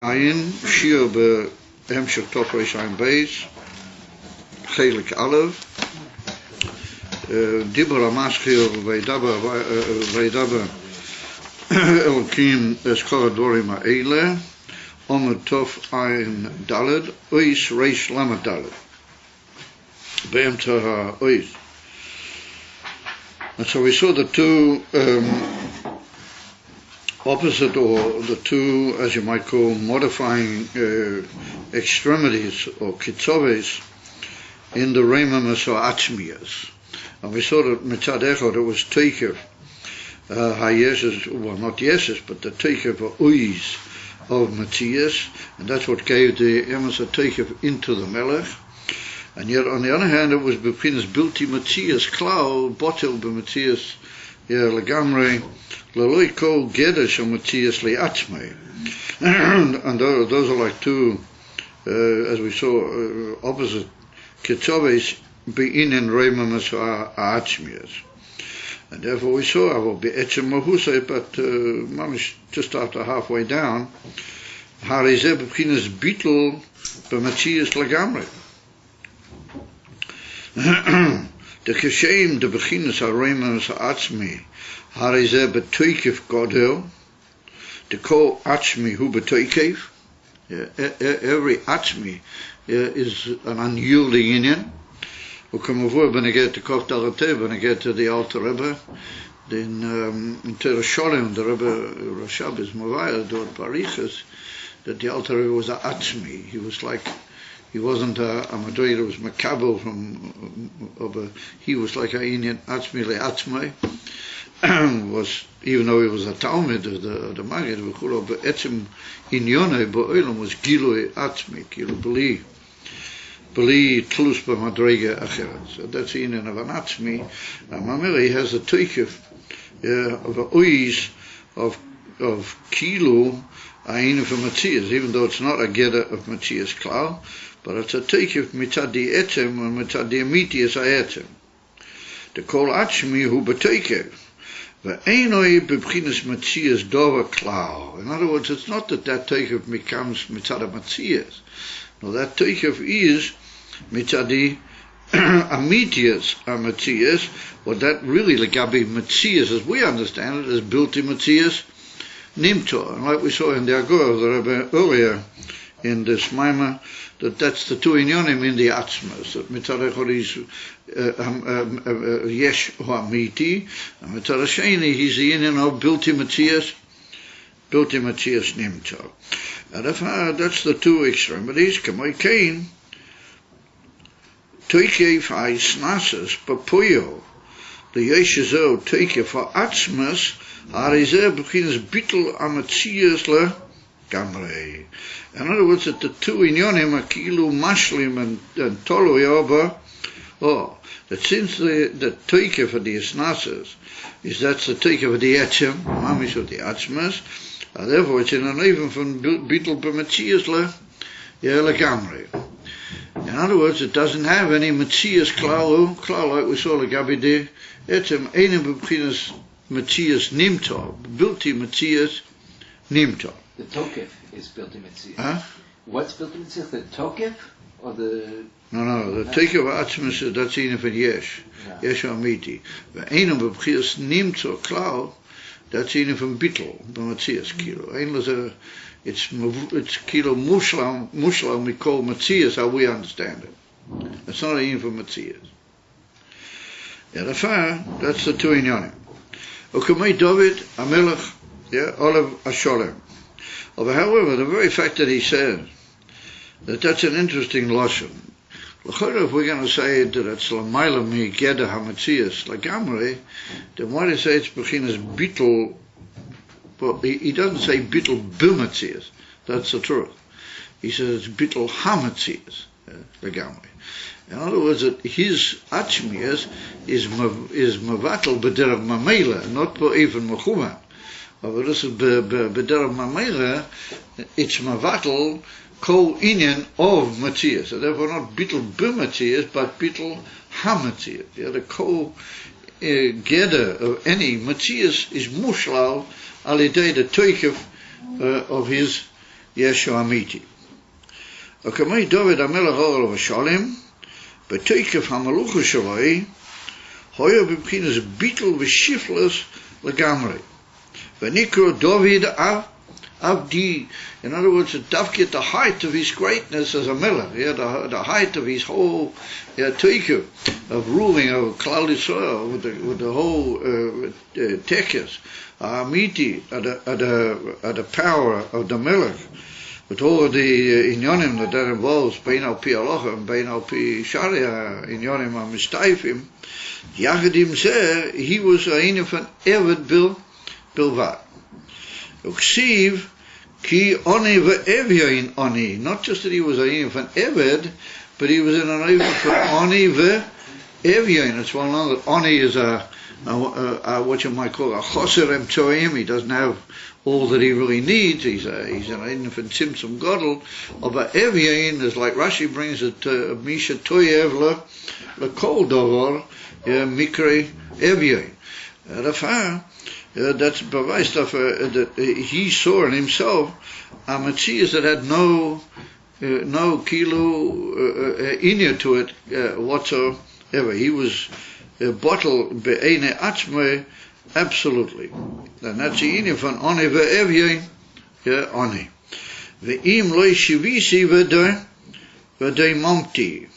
עין, שיר בהמשך תוך רשעים בייס, חלק א', דיבר המסחיר וידבר אלוקים את כל הדברים האלה, עומד תוף עין ד', אויס ריש למד ד', באמצע האויס. And so we saw the two opposite, or the two, as you might call, modifying extremities or kitzoves in the Reimamas or Atzmiyas. And we saw that Mitzad Echad it was Teikev HaYeshes, well not Yeshes, but the Teikev Uis of Matthias, and that's what gave the Emes Teikev into the Melech. And yet on the other hand it was Bepinas Bilti Matthias Klau, Botel Be Matthias Legamre, Laloi Kol Gedesh or Matthias Le'atzmei. And those are like two, as we saw, opposite Ketzoves Be'in and Reimamas Ha'atzmiyas. And therefore we saw Avo Be'etzem Mahusei, but Mamish just after halfway down, Harizeh Bepinas Bitel Be Matthias Legamre. The Keshem, the Bechinas HaReimamas Ha'atzmi, Harizeh B'toikev Godel, the Kol Atzmi Hu B'toikev. Every Atzmi is an unyielding union. Ukamavur, when I get to Koch Dalateh, when I get to the Alter Rebbe, then in Torah Sholem, the Rebbe Rashab is Mavaya, Dor Parichas, that the Alter Rebbe was an Atzmi. He was like, he wasn't a Madrid, it was Makabel he was like a Indian Atzmi Le'atzmai, was, even though he was a Talmud of the Maggid, but Etzim Inyone Ba'olam was Gilui Atzmi, Gilu Beli Tlus B'madrega Acheret. So that's the Indian of an Atzmi. And Mameli has a Teikev of a Uis of Kilu Ainu for Matthias, even though it's not a Geda of Matthias Klau, but it's a Teikev Mitzad di Etzem and Mitzad di Amitias Ha'etzem. The Kol Atzmi Hu B'Teikev. Ve'enoi B'Bchinas Matthias Dova Klau. In other words, it's not that Teikev becomes Mitzad Matthias. No, that Teikev is Mitzad di Amitias Matthias, or that really Legabi Matthias, as we understand it, is built in Matthias Nimto. And like we saw in the Agor of the Rebbe earlier in this Maimah, that's the two inyonim in the Atzmas, that Mitzad Echad is Yesh or Amiti, and Mitzad Hasheni he's the inyan of Bilti Matthias Nimto. And if that's the two extremities, Kamoi Kain, Toikev Ha'isnasas Papuyo, the Yeshezo Toikev Ha'atzmas, Harizeh B'chinas Bitul Amatzias Le Gamrei. In other words, that the two inyonim are Kilu Mashlim and Tolu Yoba, that since the Teikev of the Isnasas is that's the Teikev of the Etzem, Mamish of the Atzmas, therefore it's in an even from Bitul B'Matzias Le Gamrei. In other words, it doesn't have any Matzias Klau like we saw Legabi de Etzem, Einem B'chinas Matthias Nimto, Bilti Matthias Nimto. The Tokef is built in Matthias. Huh? What's built in Matthias? The Tokef or the? No. The Tokef Atzmas, that's in of Yesh. Yesh Amiti. The Einem B'chinas Nimto Klau, that's in from Bittel, the Matthias Kilo. It's Kilo Mushlam we call Matthias how we understand it. It's not even from Matthias. That's the two inyonim. Ukamei David Amelech, Olav Asholem. However, the very fact that he says that's an interesting lashon. If we're going to say that it's Lamayla Mi Geda HaMatzias Lagamre, then why do you say it's Bechinas Bitul? Well, he doesn't say Bitul B'Matzias. That's the truth. He says it's Bitul HaMatzias Lagamre. In other words, that his Atzmiyas is Mavatal B'derech Mamela, not even Mechuman. But this is B'derech Mamela, it's Mavatal Kol Inyan of Matthias. So therefore not Bitul B'Matzias, but Bitul HaMatzias. The Kol Geder of any Matthias is Mushlal Alidei the Teikev of his Yeshu Amiti. וכמי דוד המלך עליו השלום, בתוקף המלוכה שלו, היה בבחינת ביטל ושיפלס לגמרי. ונקרא דוד Avdi, in other words, at the height of his greatness as a melech, the height of his whole teikah of ruling over Klal Yisrael with the whole tekes, amiti, at the power of the melech, with all of the inyonim that involves bein al pi halacha and bein al pi sharia inyonim ha-mistaifim, yachadim zeh, he was a inyan van eved bilvad. Uksiv ki oni ve'evyain oni. Not just that he was an from Eved, but he was in an eved from oni ve'evyain. It's well known that oni is a what you might call a choser emtoim. He doesn't have all that he really needs. He's an infant tzimtzum gadol. But evyain is like Rashi brings it misha toyev lekol davar mikre evyain. That's beweist that he saw in himself a Matthias that had no kilo inya to it whatsoever. He was bottled be'ene atzmei absolutely. And that's the inya van oni ve'evyein oni. Ve'im loy shivisi v'dei mamti.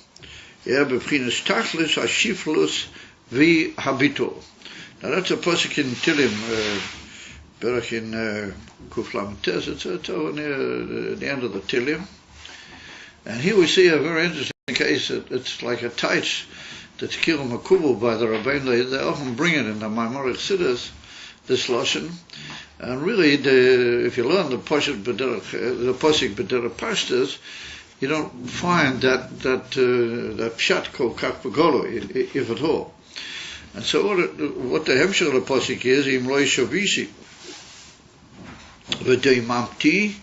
B'pchinas tachlis hashiflus v'habito. Now that's a pasuk in Tilim, Berach in Kuflam Tes. It's over near the end of the Tilim, and here we see a very interesting case. It's like a taich that's Kirum Makubu by the Rabbein. They often bring it in the Maimonic Siddur, this lashon, and really, if you learn the pasuk B'derech Pashtas, you don't find that pshat kol kach b'golo, if at all. And so what the hemshech of the pasuk is, im loy shavisi v'dei mamti,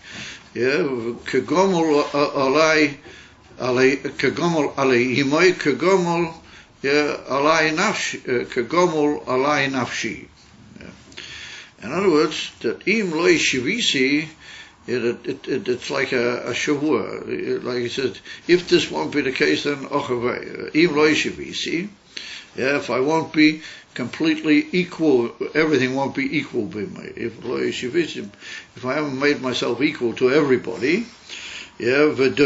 kegomol alai kegomol alai imay kegomol alai nafshi kegomol alai nafshi. In other words, that im loy shavisi, it's like a shavua. Like he says, if this won't be the case, then ochavei im loy shavisi. If I won't be completely equal, everything won't be equal by me. If I haven't made myself equal to everybody, but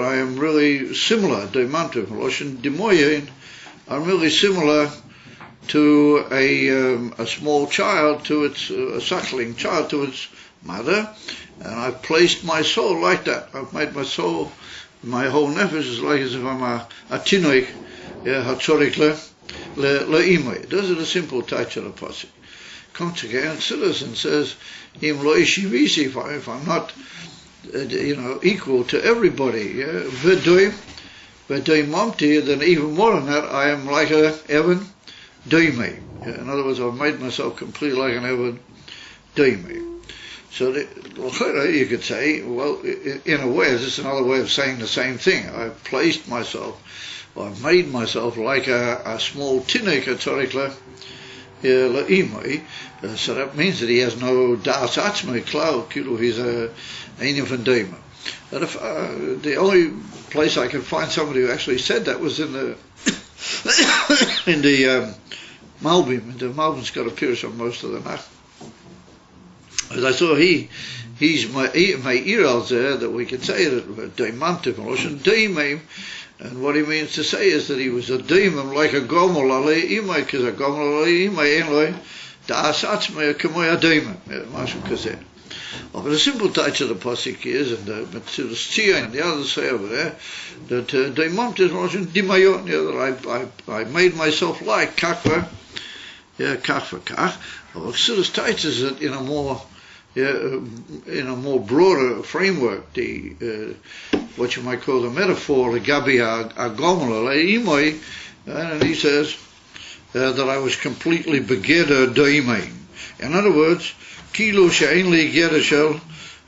I am really similar. I'm really similar to a small child, to a suckling child, to its mother, and I've placed my soul like that. I've made my soul. My whole nefesh is like as if I'm a tinoik, hatzorik le'imay. Those are the simple touch of the pasuk. Comes again and citizen says, im lo ishivisi, if I'm not, equal to everybody, v'doim mamti, then even more than that, I am like a Evan doimei. In other words, I've made myself completely like an Evan doimei. So you could say, well, in a way, this is another way of saying the same thing. I've placed myself, or I've made myself like a small tinnik, so that means that he has no das atzmei klal, he's a einim van deima. The only place I could find somebody who actually said that was in the in the Malbim. The Malbim's got a pirush on most of the Nach. As I saw, he's my ear there, that we could say that Daimantiv Daimim, and what he means to say is that he was a daimim like a gomel alei imay, because a gomel alei imay enloi das atzmei kemoy a daimim, mashu kazeh. But the simple touch of the pasuk is, and the Metzudas Tzia and the others say over there, that Daimant is Roshan Dimayon, that I made myself like Kakva, Kach for Kach. But Metzudas touches it in a more broader framework, the what you might call the metaphor, the Gabi Agomel Imoy, and he says that I was completely begeder daimim. In other words, Kilo she'enli gereshel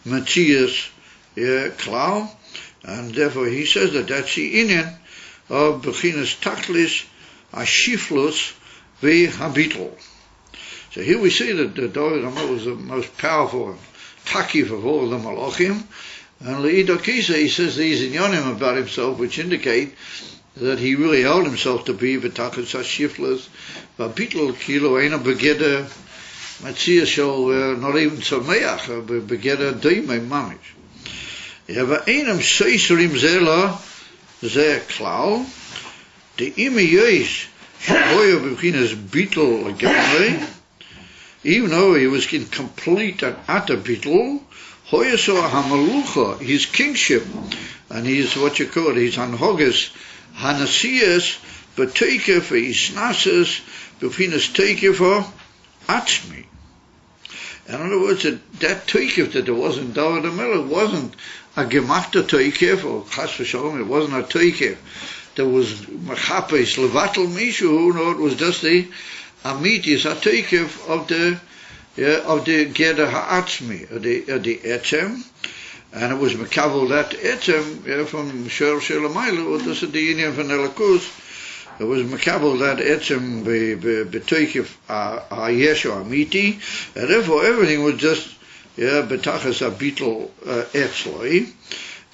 Matthias Klau, and therefore he says that that's the inyan of Bechinas Tachlis Ashiflus ve'habitl. So here we see that David HaMelech was the most powerful and takif of all the Malachim. And Le'ido Kisa, he says these inyonim about himself, which indicate that he really held himself to be v'tachas hashiflas, v'bitl kilo eina begeder matzia shel not even sameach, begeder doimei mamish. V'einam seisrim zela zeh klal, the ime yesh shaboya b'chinas bitl gamrei, even though he was in complete and utter bitl, hoyaso hamalucha, his kingship, and he's what you call it, he's anhogas, Hanasias, B'teikef, Isnasas, B'finas Teikef, Atzmi. In other words, that Teikef that there was in David HaMelech wasn't a Gemachta Teikef, or Chas v'Shalom, it wasn't a Teikef. There was Mechapes, Levatel Mishu, who know it was just the Amitis, a Teikef of the Geder Ha'atzmi, of the Etzem. And it was Mekabel that Etzem from Shel Shelamayla, or this is the Indian from Elakus. It was Mekabel that Etzem betoikif Yeshu Amiti, and therefore everything was just betachas abitel etzloi,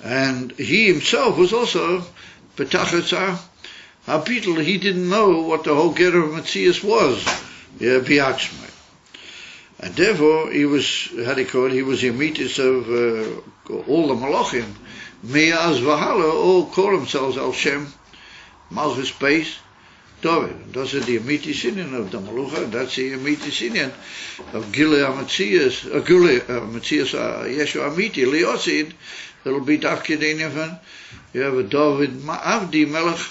and he himself was also betachas abitel. He didn't know what the whole Ger of Metzias was, biatzmai. And therefore, he was, he was the amitis of all the Malachim. Me'az v'hala, all call themselves Al Shem, Malchus Beis, David. And that's the amitis Indian of the Malucha, that's the amitis Indian of Gilei HaMetzias, Metzias Yeshu Amiti, Liosid, it'll be Dafkid Indian, you have a David Avdi Melech,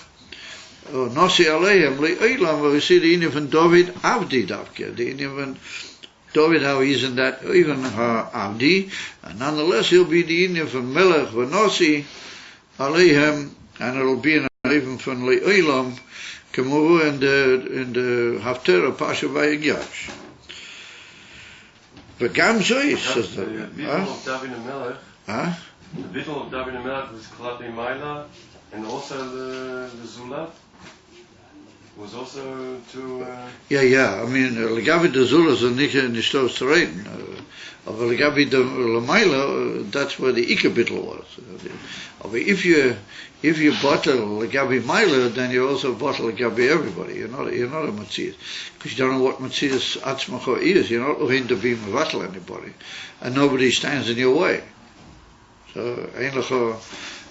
Nosi Aleim, Le'olam, we see the Indian from David Avdi Dafkid, the Indian from David, how he's in that, even Avdi, and nonetheless he'll be the Indian from Melech V'Nosi Aleichem, and it'll be even from Le'olam, Kemu in the Haftarah Pasha Vayigash. But Gam Zois says that. The Bittul of David HaMelech. The Bittul of David HaMelech was Klapi Maila, and also the Zulat. Was also to... Yeah, I mean, Legavi de Zula is nicht to reden. But Legavi de Lamaila, that's where the Ikabitl was. But if you bottle Legavi Maila, then you also bottle Legavi everybody. You're not a Metzias. Because you don't know what Metzias Atzmacho is. You're not going to be Mevatel anybody. And nobody stands in your way. So, Einlecha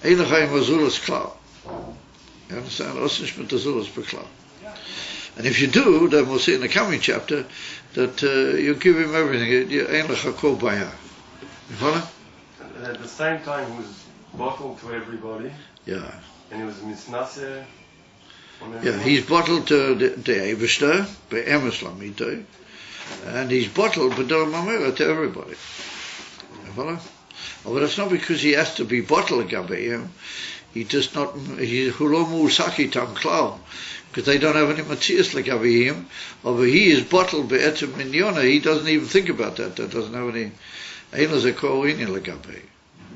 Mazulas Klau. You understand? Osnish mit Azulas Beklau. And if you do, then we'll see in the coming chapter that you give him everything. You follow? And at the same time, he was bottled to everybody. Yeah. And he was misnase. Yeah, he's bottled to the Eivishter, by Emes Lamito, and he's bottled B'dol Mamela to everybody. You follow? Oh, but it's not because he has to be bottled agabe. He's Hulomu Saki Tam Klau. Because they don't have any Matthias like Avihim, or he is bottled by Etzem Minyona, he doesn't even think about that. That doesn't have any Einos Ekoini like Avihim.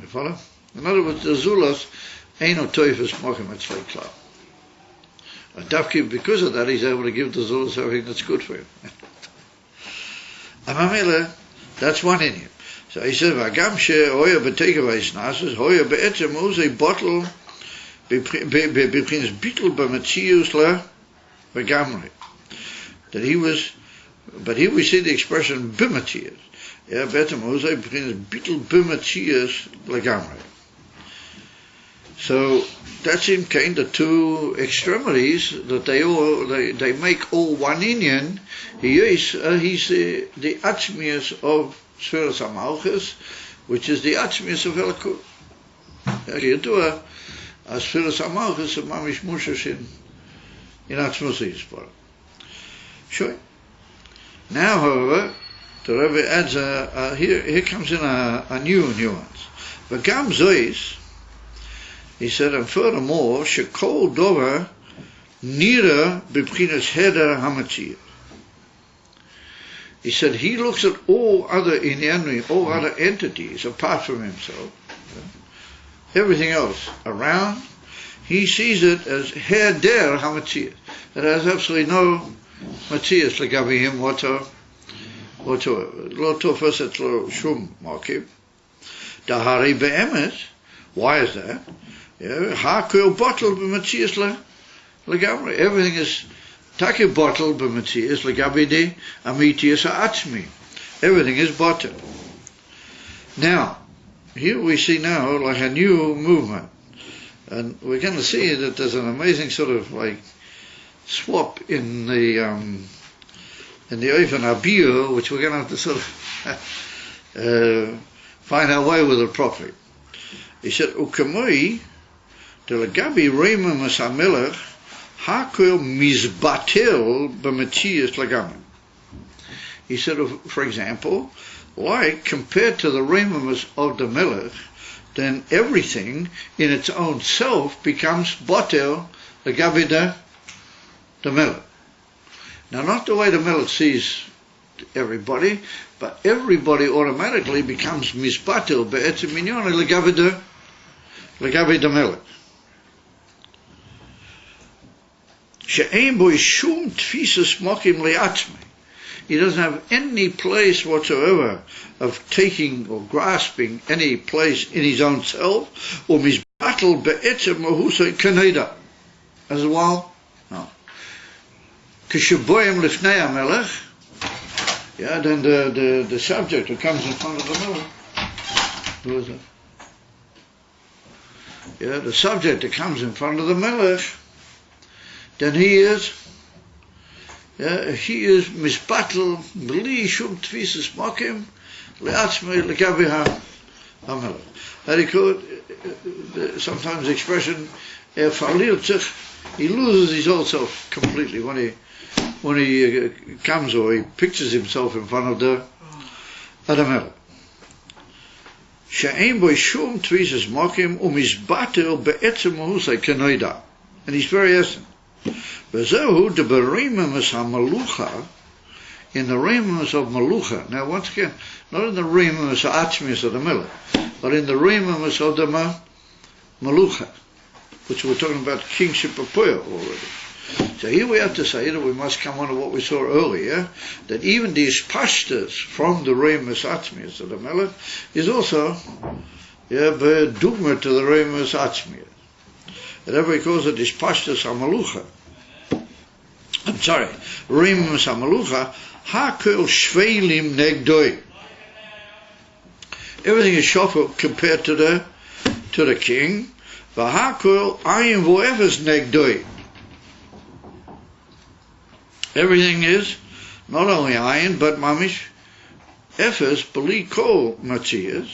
You follow? In other words, the Zulas ain't no Teufels Mochim Etzlei Klau. And Dafki, because of that, he's able to give the Zulas everything that's good for him. And Mamela, that's one in him. So he said, Vagam she Hoya B'Teka Vaisnasus, Hoya B'Etzem Uze bottle that he was, but here we see the expression b'matzias. Yeah, better Moshe begins bittul b'matzias legamrei. So that's in kind the two extremities that they make all one Indian. He's the atzmius of Sfiras HaMalchus, which is the atzmius of Elokut. As Sfiras HaMalchus of Mamish Mushash in Atzmus Yisparah. Sure. Now, however, the Rebbe adds here comes in a new nuance. V'gam zois, he said, and furthermore, shekol dover nira b'bchinas heder hamatziyah. He said he looks at all other inyanui, all other entities apart from himself. Everything else around, he sees it as heder hamatzias. It has absolutely no matzias legabi him whatsoever. whatsoever. Lo tofas etzlo shum mokim. Dahari be'emes. Why is that? Hakol bottle b'metzias legamri. Everything is taki bottle b'metzias legabi de amitias ha'atzmi. Everything is bottle. Now, here we see now like a new movement. And we're going to see that there's an amazing sort of like swap in the Oifen Abir, which we're going to have to sort of find our way with it properly. He said, Ukamoi, de legabi reima masamelech, hakol mizbatel b'metzias legamri. He said, for example, like compared to the reima of the melech, then everything in its own self becomes batel legabi the melech. Now, not the way the melech sees everybody, but everybody automatically becomes misbatel be'etzem minyon legabi the melech. She'ein bo shum tfisas mokim le'atzmi. He doesn't have any place whatsoever of taking or grasping any place in his own self, or misbatel be'etzem mahusay kaneda. As well? No. Kishaboyim lifnei HaMelech, then the subject who comes in front of the melech. Who is it? The subject that comes in front of the melech, then he is misbatel b'li shum tfisas mokim le'atzmei legabi HaMelech. That he could sometimes the expression verliert sich, he loses his own self completely when he comes or he pictures himself in front of the melech. She'ein bo shum tfisas mokim u'misbatel be'etzem mahusay kenoida, and he's very essence. V'zehu de bereimamus ha'malucha, in the reimamus of malucha. Now, once again, not in the reimamus ha'atzmius of the melech, but in the reimamus of the malucha, which we're talking about kingship of Poyo already. So here we have to say that we must come on to what we saw earlier, that even these pashtas from the reimamus ha'atzmius of the melech is also dugma to the reimamus ha'atzmius. Whatever he calls it is pashtas ha'malucha. I'm sorry, reimamus ha'malucha, hakol shveilim negdoi. Everything is shofel compared to the king. V'hakol ayin vo'efes negdoi. Everything is not only ayin but mamish efes b'li kol matzias.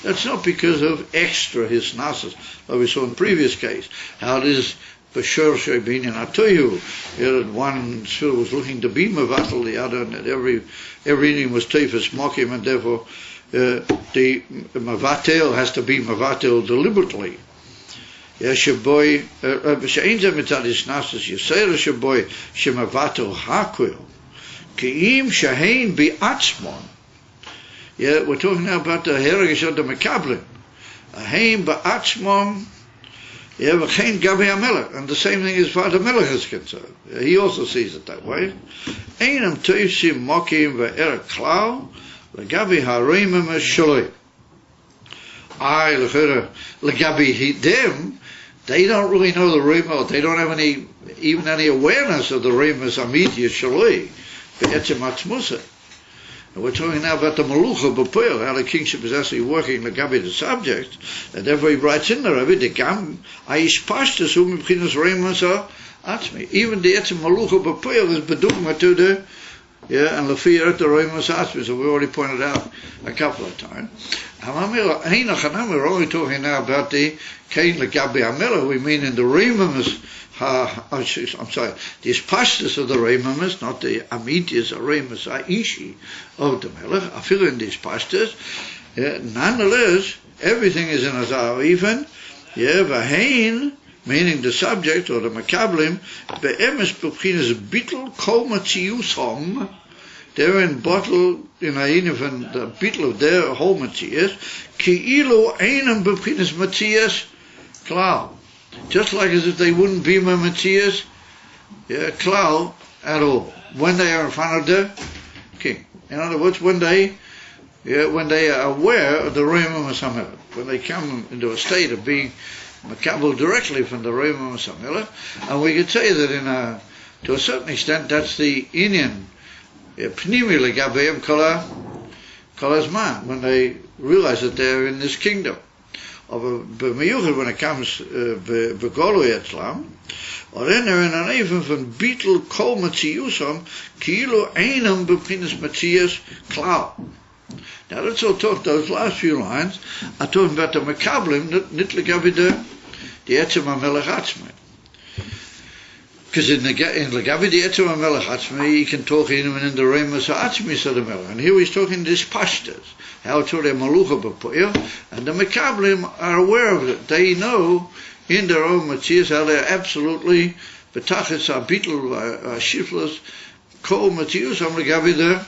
That's not because of extra his nasas, like we saw in the previous case. How it is b'shor she'binyan atoyu. One still was looking to be mevatel the other, and that every evening was teifas mokim, and therefore the mevatel has to be mevatel deliberately. Sheboy she'ein ze mitzadis nasas yisera sheboy shemevatel hakwil. Ki'im shahein bi'atzmon. We're talking now about the heritage of the Mekablim. Hain ba'atzmon, v'chein gabi HaMelech. And the same thing as far as the Melech is concerned. He also sees it that way. Einam teifsim mokim ve'er klau, legabi ha'reimim shaloi. Legabi them, they don't really know the Reima, they don't have even any awareness of the Reimas Amitia Shaloi. And we're talking now about the Malucha B'Poel, how the kingship is actually working legabi the subject, and therefore he writes in there, even the Etzem Malucha B'Poel is bedugma to the, and Lefiyat the Reimas Atzmi, so we already pointed out a couple of times. We're only talking now about the Kain legabi HaMelech, we mean in the Reimas, I'm sorry, the pashtas of the reimamus, not the amitias or reimus aishi of the melech. I feel in these pashtas. Nonetheless, everything is in azar even. Vahain, meaning the subject or the makablim, be'emes b'chinas bittul kol matziusom. They're in bottle in even the bittul of their whole matzias. Ki ilu einam b'chinas matzias klal. Just like as if they wouldn't be my Matthias, klal, at all when they are in front of the king. In other words, when they are aware of the Reimim HaSamelech, when they come into a state of being makabel directly from the Reimim HaSamelech, and we could say that to a certain extent that's the inyan pnimi legabeim kol hazman, when they realize that they're in this kingdom. B'miyuchad when it comes b'golui etzlam, or then they're in an even from bitul kol matziyusam ki'ilu einam b'pnimis matziyas klal. Now let's all talk, those last few lines are talking about the makablim, nit legabi the etzem hamelech atzmei. Because in legabi the etzem hamelech atzmei, he can talk even in the reimus ha'atzmis of the melech. And here he's talking this pashtas, how to their malucha b'poyer, and the makablim are aware of it. They know in their own matzias how they're absolutely betachas habitul shiflas kol matzius am legabi the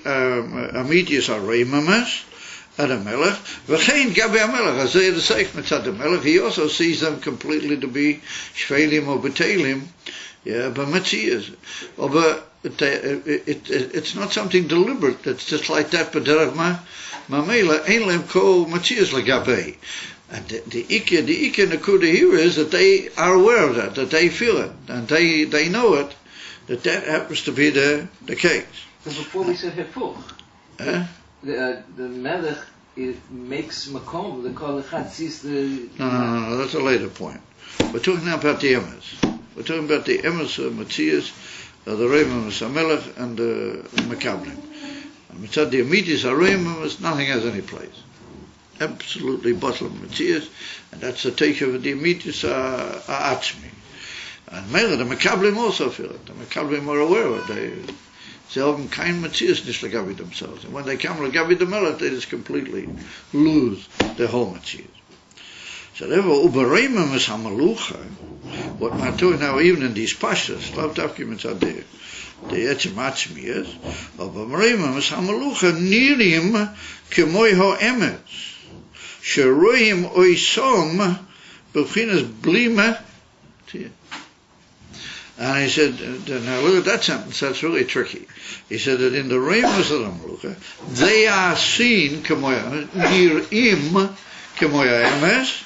Amidius are Reimamas and a Melech. V'chein Gabi HaMelech, as they are the Seich Mitzad HaMelech, he also sees them completely to be Shvelim or Betelim, but Metzias. But it's not something deliberate, it's just like that, but Derech Mamela, Ein Lem Ko Metzias L'Gabei. And the Ike Nakuda here is that they are aware of that they feel it, and they know it, that happens to be the case. But before we said Hefuch, the Melech makes Makom, the Kol Echad sees the... No, that's a later point. We're talking now about the Emes. We're talking about the Emes of Matthias, the Reimim HaSamelech, and the Makablim. And Mitzad the Amitis HaReimim, nothing has any place. Absolutely bottom Matthias, and that's the take of the Amitis HaAtzmi. And Mela, the Makablim also feel it. The Makablim are aware of it. They have kein Metzias nicht legabi themselves. And when they come legabi the Melech, they just completely lose their whole Metzias. So therefore, ubereimim is hamalucha. What we're doing now, even in these pashas, love documents are there. The etzem atzmi is, ubereimim is hamalucha nirim kemoi ha'emetz. Sheroim oisom b'chinas blima. And he said, now look at that sentence, that's really tricky. He said that in the Reimus of the Malucha, they are seen, nirim, kemoya emes,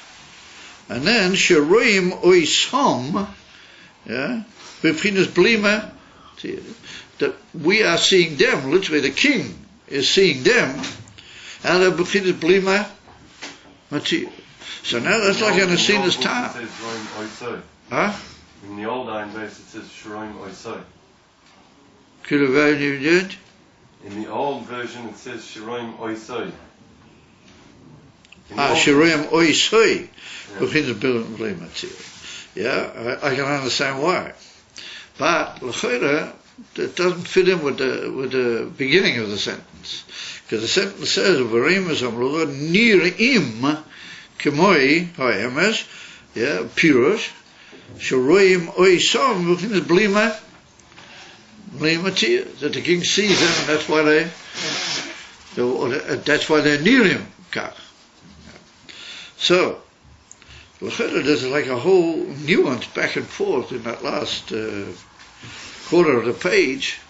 and then, sheroim oisom, b'pchinas blima, that we are seeing them, literally the king is seeing them, and the b'pchinas blima, so now that's like an Asina's time. Huh? In the old Ein Beis it says Sheroim Oisoi. Could have you did? In the old version it says Sheroim Oisoi. Sheroim Oisoi. Yeah, I can understand why. But L'chera, it doesn't fit in with the beginning of the sentence. Because the sentence says, V'reimus amlucha nirim kemoi ha'emes, pirush, Sheroim oisom b'chinas blima tia, that the king sees them, and that's why they're near him. So, there's like a whole nuance back and forth in that last quarter of the page.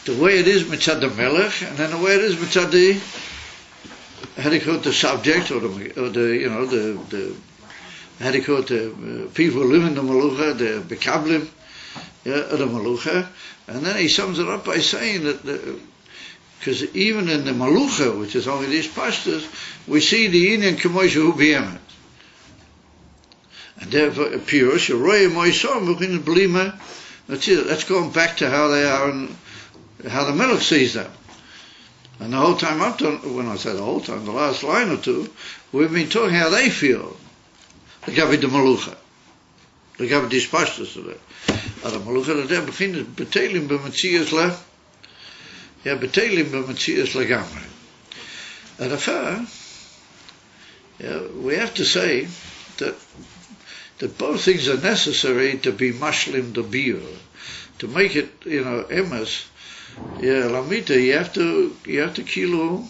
The way it is mitzad the melech, and then the way it is mitzad the subject, or the how do you call it, the people who live in the Malucha, the Bekablim, of the Malucha, and then he sums it up by saying that, because even in the Malucha, which is only these pastors, we see the Inyan K'moisha Hu B'yemet. And therefore, pure, Sheroim Oisom, B'chinas Blima, that's going back to how they are, and how the Melech sees them. And the whole time up to, when I say the whole time, the last line or two, we've been talking how they feel. The Gabi the Malucha. The Gabi these pastors of it. The Malucha that they're beginning betelim b'metzias le. Yeah, betelim b'metzias legamre. And affair, we have to say that both things are necessary to be mashlim the bir, to make it, emes. Yeah, lamita. You have to kilo.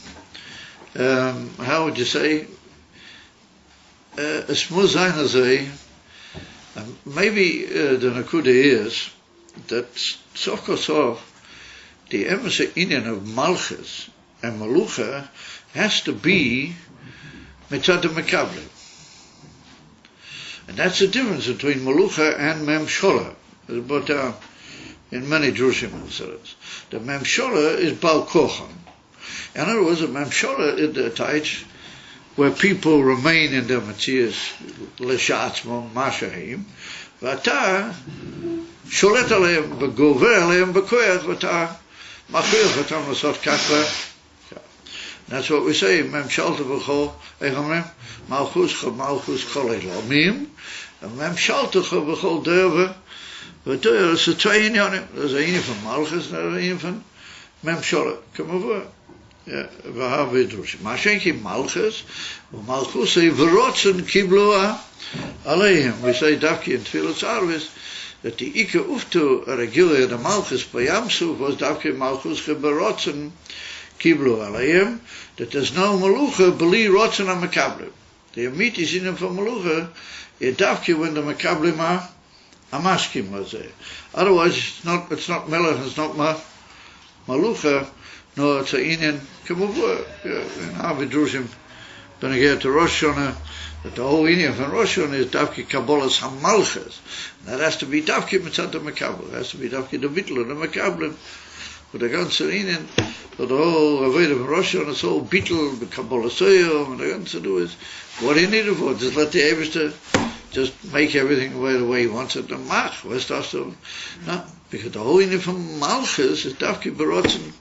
How would you say? A small zayin azay. Maybe the nakuda is that sof kosof, the emes inyan of Malchus and Malucha has to be mitzad mekablim. And that's the difference between Malucha and Memshola. But in many Jewish Masorahs, the Memshola is Bal Kochan. In other words, the Memshola is the Taich where people remain in their Matzias Leshatzmon Mashahim, Vata Sholet Aleim Begover Aleim Bekoyach Vata Machir Vata Masot Kakla. That's what we say. Mem Shalta B'chol Echamim Malchus Chol Elomim, and Mem Shalta B'chol Derve. But there's a twee inyonim. There's een van Malchus en een van Memshola. Kom maar voor. Ja, we hebben het dus. Maar schenk Malchus, Malchus say verrotzen kibloa aleim. We say dafki in Tfilas Arvis that the Ike uftu regular the Malchus by Yamsuf was dafki Malchus geberotzen kibloa aleim. That there's no Malucha beli rotzen on Makablim. The Amit is in from Malucha. It dafki when the Makablim are Amaskim was there. Otherwise, it's not Melech, it's not Malucha, no, it's a Inyan Kamuvur. In Harvey Drushim, when I get to Rosh Hashanah, that the whole Inyan from Rosh Hashanah is Davki Kabbalas HaMalchus. That has to be Davki Mitzat HaMekabel. It has to be Davki the Vittel and the Mekabel. But the ganze Inyan, but the whole Aveda from Rosh Hashanah, it's all Vittel, the Kabbalas Soyom, and the ganze do is, what he needed for, just let the Eberste just make everything the way he wants it. And Mach, what's that so? No, because the whole thing from Malchus is Davki Berotzen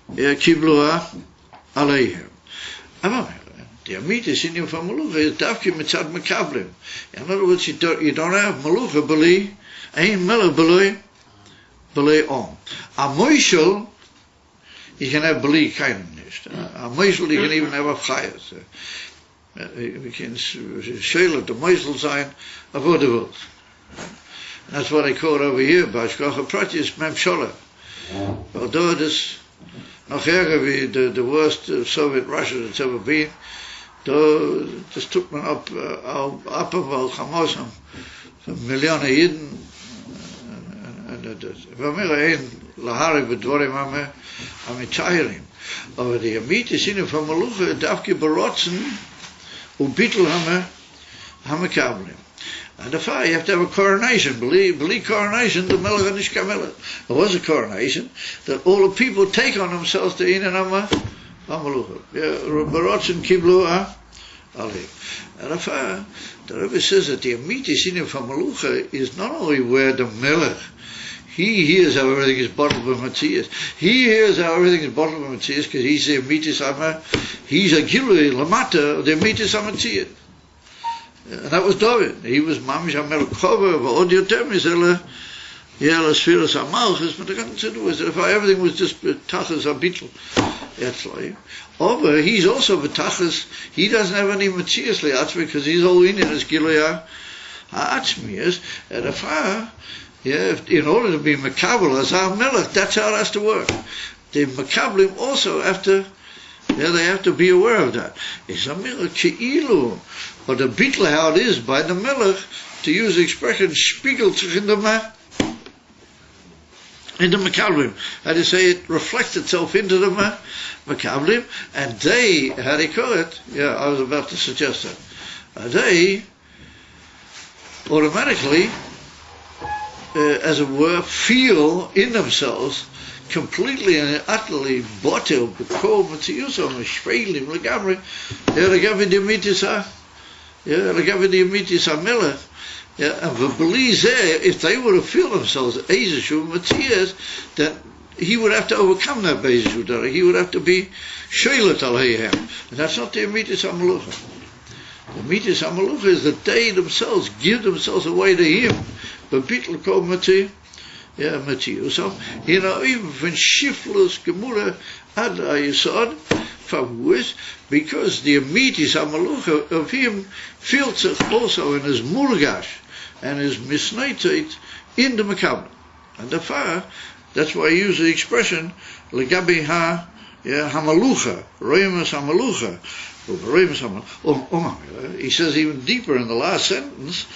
Kiblua Aleihim. The Amitis in from Malucha is Davki Mitzad Mekablim. In other words, you don't have Malucha Beli, Ein Melech Beli Om. A Moishel, you can have Beli kind nicht. A Moishel, you can even have a Chayas. We can shale the Moisel sign of what the world. That's what I call it over here, Bashkocha Pratis Memshola. Although it is noch erger the worst Soviet Russia that's ever been, though just took me up of Al Chamosam, a million Yidden, and we mir ein Lahari bedworim Amichayrim. Over the Amitis in from Malucha, Davki Barotzen, Ubittel Hamekablim. And the fire, you have to have a coronation. Believe coronation, the Melech and Ishkamelech. There was a coronation that all the people take on themselves to in and Amalucha. Barotzen Kiblu Ali. And the fire, the Rebbe says that the Amitis in from Malucha is not only where the Melech, he hears how everything is bottled by Matthias. He hears how everything is bottled by Matthias because he's the Amitis Amma. He's a Gilui Lamata of the Amitis Amatthias. And that was David. He was Mamish HaMelchova of Audio Temis Ela Sphiras HaMalchus. But the concept was that if everything was just Tachas HaBitl, over he's also Tachas. He doesn't have any Matthias Le'atzmi because he's all in his Gilui HaAtzmias. And if in order to be Makabel as our Melech, that's how it has to work. The Makablim also have to, they have to be aware of that. It's a Melech Ke'ilu, or the Bitl how it is by the Melech, to use the expression, spiegelt sich in the Makablim. How do you say it reflects itself into the Makablim, and they, how do you call it? Yeah, I was about to suggest that. They automatically, as it were, feel in themselves completely and utterly bottled b'kol Matthiusom Shveilim legamri. Legavi the Amitis HaMelech. And v'beli zeh, if they would have feel themselves Eizeshu Matthias, then he would have to overcome that Beizeshu. He would have to be Sheilat Aleihem. And that's not the Amitis HaMelucha. The Amitis HaMelucha is that they themselves give themselves away to him. But Bitl called Matthias. So, even from Shiflus Gemura ad Ayesod, from which, because the Amitis HaMelucha of him feels it also in his Murgash and his Misnaitate in the Makabel. And the fire, that's why I use the expression Legabi HaMelucha, Royemus HaMelucha, He says even deeper in the last sentence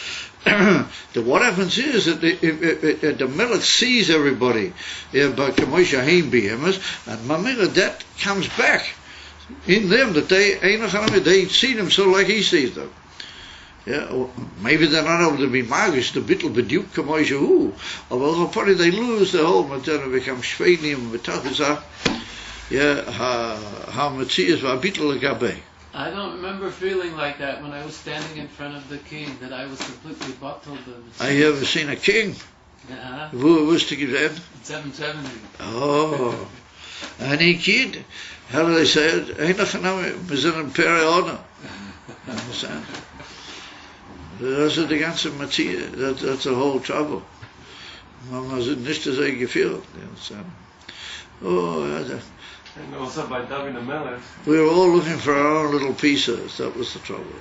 that what happens is that the Melech sees everybody, and Mamela, that comes back in them, that they see them so like he sees them. Yeah, or maybe they're not able to be magish, the bittel beduk kamoisha hu. Although probably they lose the whole matter, become shveinim betachisa. Yeah, ha matzias va bittel gabe. I don't remember feeling like that when I was standing in front of the king, that I was completely bottled. Have you ever seen a king? Yeah. Who was to give that? 770. Oh, any kid? How do they say it? Ain't nothing we zijn een periode. Understand? That's the ganze Matzia. That's the whole trouble. Man is nicht so gefühlt. Oh, yeah. And also by David Melech. We were all looking for our own little pieces. That was the trouble.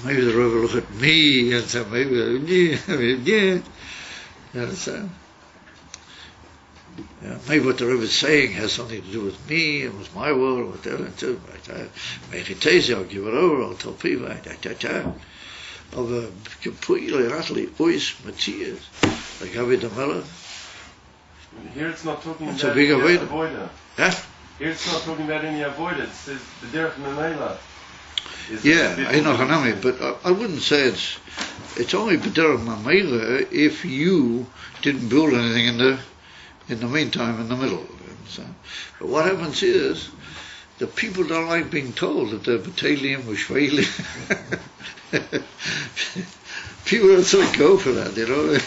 Maybe the Rebbe looked at me and said, maybe, you understand? Yeah, maybe what the Rebbe is saying has something to do with me and with my world, or whatever. Make it easy, I'll give it over, I'll tell people. Of completely, utterly, ois, Matthias, like David Melech. Here it's not talking it's about any avoider. Huh? Here it's not talking about any avoider. It says the derech memela. Yeah, I know Hanami, but I wouldn't say it's only b'derech memela if you didn't build anything in the meantime in the middle. So, but what happens is the people don't like being told that they're Batalium or Shveilim. People don't sort of go for that, you know.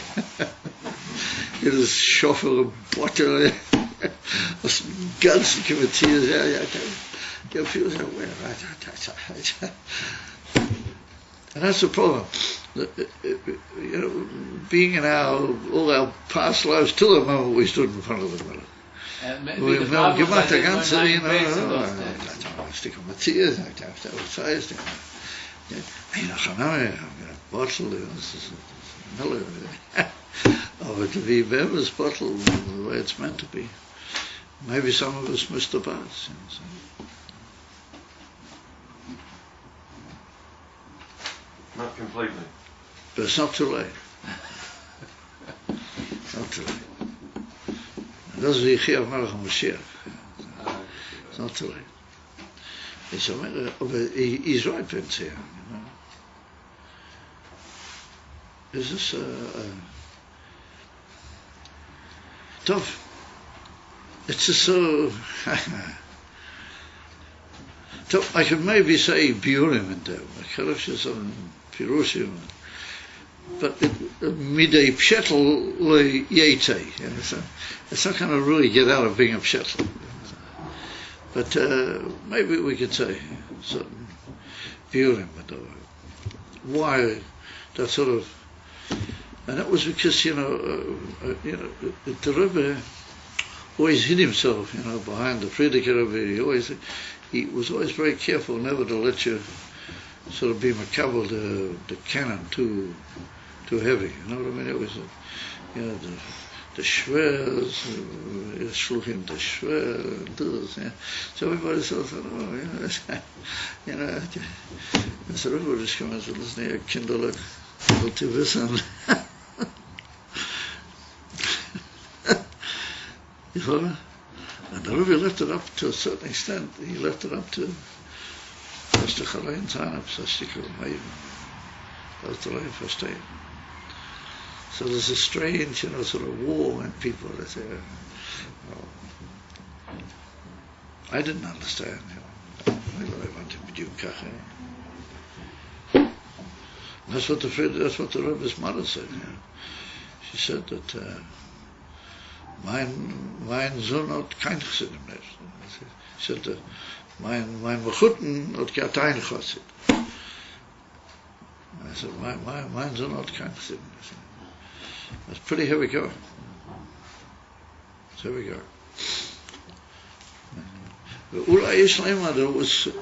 It is shuffle and bottle, ganzen Komitees, yeah. People say, and that's the problem. You know, being in all our past lives, till the moment we stood in front of the mirror. We have no gemacht the ganze, you know, stick on my tears, I have to outside, you know, I'm going to bottle, this is Miller. Oh, to be Bever's bottle the way it's meant to be. Maybe some of us missed the bus. You know, so. Not completely. But it's not too late. Not too late. Dat is Yechia Melech Mashiach. It's not too late. He's right, Prince, here. You know. Is this tough? It's just so tough. I could maybe say Biurim in there. I could have said some Pirushim. But midday pshetel yete. It's not going to really get out of being a pshetel. But maybe we could say certain Biurim. Why that sort of. And that was because, the Rebbe always hid himself, behind the Frierdiker Rebbe. He was always very careful never to let you sort of be makabel the canon too heavy. You know what I mean? It was, the shvers, shluchim the shver, and this. Yeah. So everybody sort of thought, so Rebbe just come and said, listen here, kinderlich, what you wissen. And the Rebbe left it up to a certain extent. He left it up to Mr. Chalein Zanab, Sastikul Maven. That's the way I stayed. So there's a strange, sort of war in people that say, I didn't understand, I wanted to be Kache. That's what the Rebbe's mother said. She said that mein Sohn hat kein Chassid im Nest. She said that mein Mechuten hat kein Chassid. I said, mein Sohn hat kein Chassid im Nest. That's pretty heavy going. It's heavy going. Ulai Yishlema,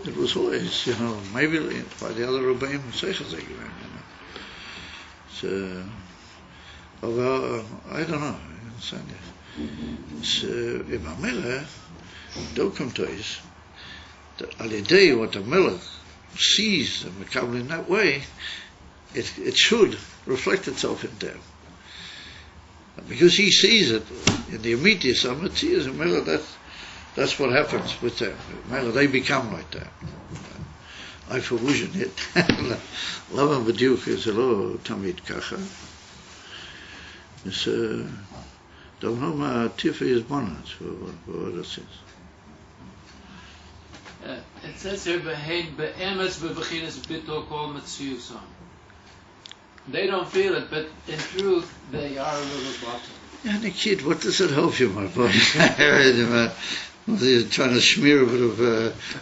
it was always, maybe by the other Rebbeim, Seichel, So, well, I don't know. It's Ibamela, don't come to us. Al Yedei, what the Melech sees the Makabel in that way, it should reflect itself in them. Because he sees it in the immediate summit, he is a Melech, that's what happens with them. Melech, they become like that. I verwuschen it. Lama bediuk is a lo tamid kacha. It's don't know my tifa is bonnet for what it says. It says here, "Behein be'emes bebechinas bito kol metziuson." They don't feel it, but in truth, they are a little bottom. Yeah, the kid, what does it help you, my boy? You're trying to smear a bit of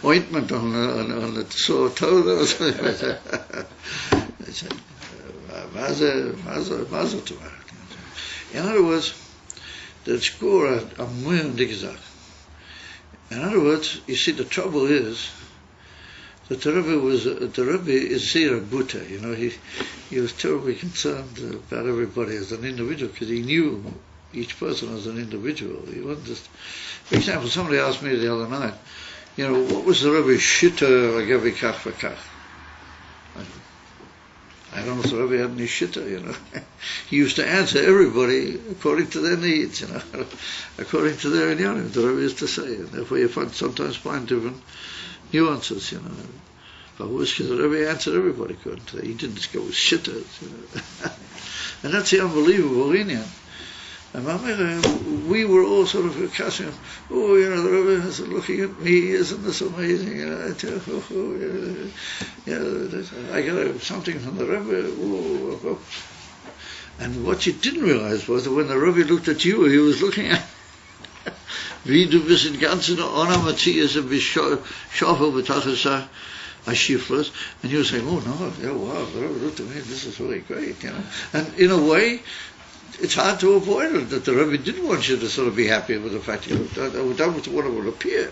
ointment on the sore toe or something. In other words, the score a million gesagt. In other words, you see, the trouble is that the Rebbe is Zera Buta. You know, he was terribly concerned about everybody as an individual because he knew each person as an individual. He wasn't just. For example, somebody asked me the other night, you know, what was the Rebbe's shitta like every kach v'kach? I don't know if the Rebbe had any shitta, you know. He used to answer everybody according to their needs, you know, according to their inyanim, the Rebbe used to say. And therefore you sometimes find different nuances, you know. But it was because the Rebbe answered everybody according to that. He didn't just go with shittas, you know. And that's the unbelievable inyan. And we were all sort of casting, oh, you know, the Rebbe is looking at me, isn't this amazing? You know, I got something from the Rebbe. And what you didn't realize was that when the Rebbe looked at you, he was looking at wie du bist in ganzen Ornamenties und bist Schafel betachas Ashiflas, and you were saying, oh no, yeah, wow, the Rebbe looked at me, this is really great, you know. And in a way, it's hard to avoid it, that the Rebbe didn't want you to sort of be happy with the fact you looked at it. That was what it would appear.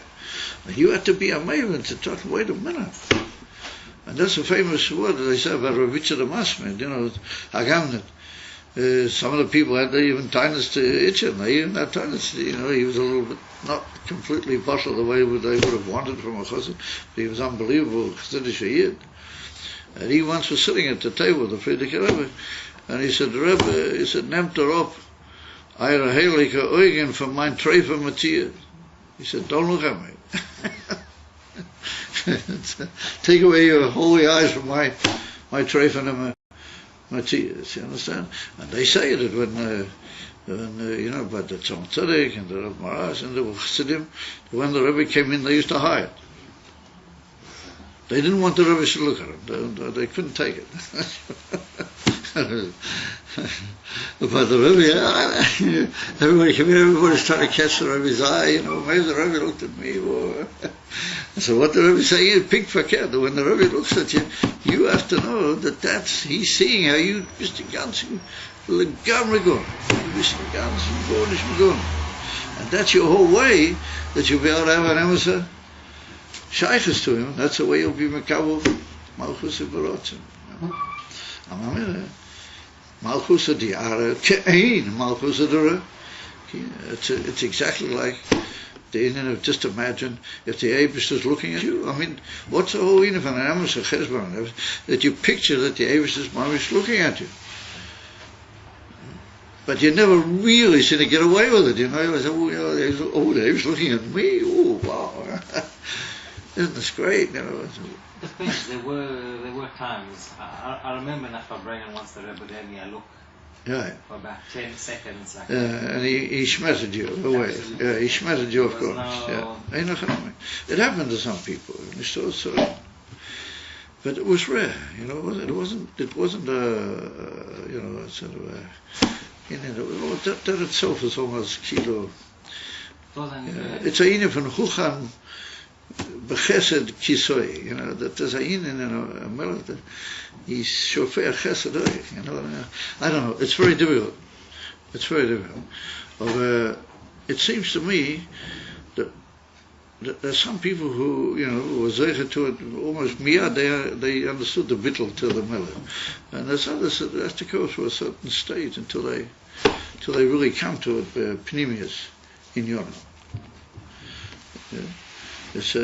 You had to be a maven to talk, wait a minute. And that's a famous word that they say about Ravitcha the Masmed, you know, Hagamnet. Some of the people had even tinus to itchen. They even had tinus, you know, he was a little bit, not completely bottled the way they would have wanted from a chassid, but he was unbelievable chassidish yid. And he once was sitting at the table, the Frierdiker Rebbe, and he said, Rebbe, he said, nehmt op, eure heilige Eugen von mein Treifer Matthias. He said, don't look at me. Take away your holy eyes from my Treifer Matthias, you understand? And they say that when you know, about the Tzom Tzedek and the Rav Maras and the Chassidim, when the Rebbe came in, they used to hide. They didn't want the Rebbe to look at them. They couldn't take it. But the Rebbe, everybody came in, everybody's trying to catch the Rebbe's eye, you know, maybe the Rebbe looked at me. So what the Rebbe is saying is pink verkehrt. When the Rebbe looks at you, you have to know that he's seeing how you bist den ganzen legamre gone. You bist den ganzen gar nicht gone. And that's your whole way that you'll be able to have an emissary shaykhs to him. That's the way you'll be mekabel malchus u'barotzen. Malchus diara ke'ein malchus dura. It's exactly like the Indian of just imagine if the Abish is looking at you. I mean, what's the whole Indian of an Amos or Chesban that you picture that the Abish is looking at you? But you never really seem to get away with it, you know. You say, oh, the Abish looking at me. Oh, wow. Isn't this great? You know. Depends. There were times. I remember Nachbar Brennan once the Rebbe gave me a look. Yeah. For about 10 seconds. Like and he schmetterd you away. Absolutely. Yeah, he schmetterd you, of course. No... Yeah. It happened to some people. But it was rare, you know. It wasn't you know, sort of that itself is almost kilo. It's a inyan from Chuchan b'chesed kisoi, you know, that there's a inyan in a melech that he's shofar chesed, you know. I don't know, it's very difficult. But it seems to me that there's some people who, you know, who were zeicher to it almost miyad, they understood the bittul to the melech. And there's others that have to go through a certain state until they really come to it, pnimius in Yonah. Yeah. It's,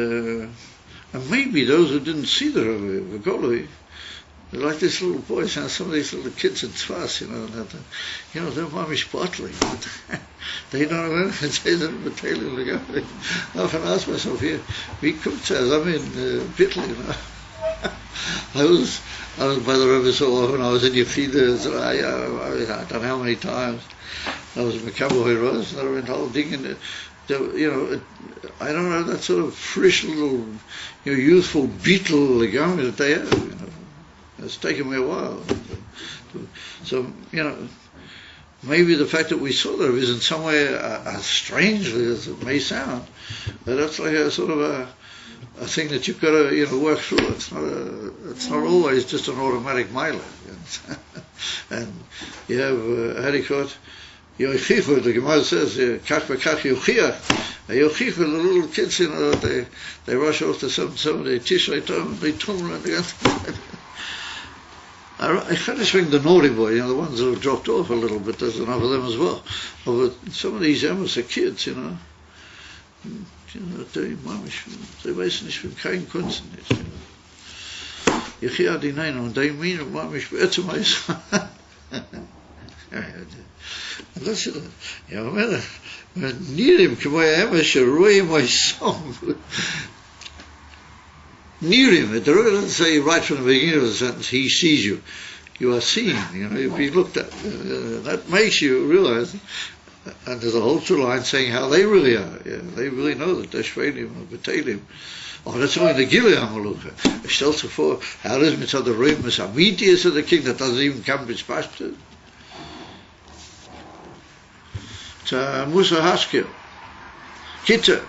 And maybe those who didn't see the Rebbe, Golui, like this little boys and some of these little kids in Tzfas, they're mamish bottling. They don't know anything. They don't tell you. I often ask myself here, we come to I'm in Bittel, I was by the Rebbe so often. I was in Yefida. I don't know how many times. I was in Mekaboy Rose, and I went whole thing in I don't know, that sort of fresh little, youthful beetle that they have. It's taken me a while. So, maybe the fact that we saw that is in some way, as strangely as it may sound, but that's like a sort of a thing that you've got to, work through. It's not always just an automatic mile. And you have, how do you call it? Yochichu, the Gemara says, kach v'kach yochiach. Yochichu, the little kids, they rush off to some of the Tishrei Tov, they tumble and they got. I kind of swing the naughty boy, the ones that have dropped off a little bit, there's enough of them as well. But some of these Amos are kids, they wissen nicht, von kein Kunst nicht. Yochiach dinein, und die meinen, mamisch, beätzem eis. And that's it. Nirim, כמו האמא שרואים מהסום. Nirim, the Rebbe doesn't say right from the beginning of the sentence, he sees you. You are seen, you've been looked at. That makes you realize, and there's a whole two line saying how they really are. They really know that they're Shvenim or B'Teilim. Oh, that's only the Gilui HaMalucha. Stell sich vor, how does Mitzad the Rebbe Mitzamitius of the king that doesn't even come to Pashto? It's a Musa Haskell. Kitta.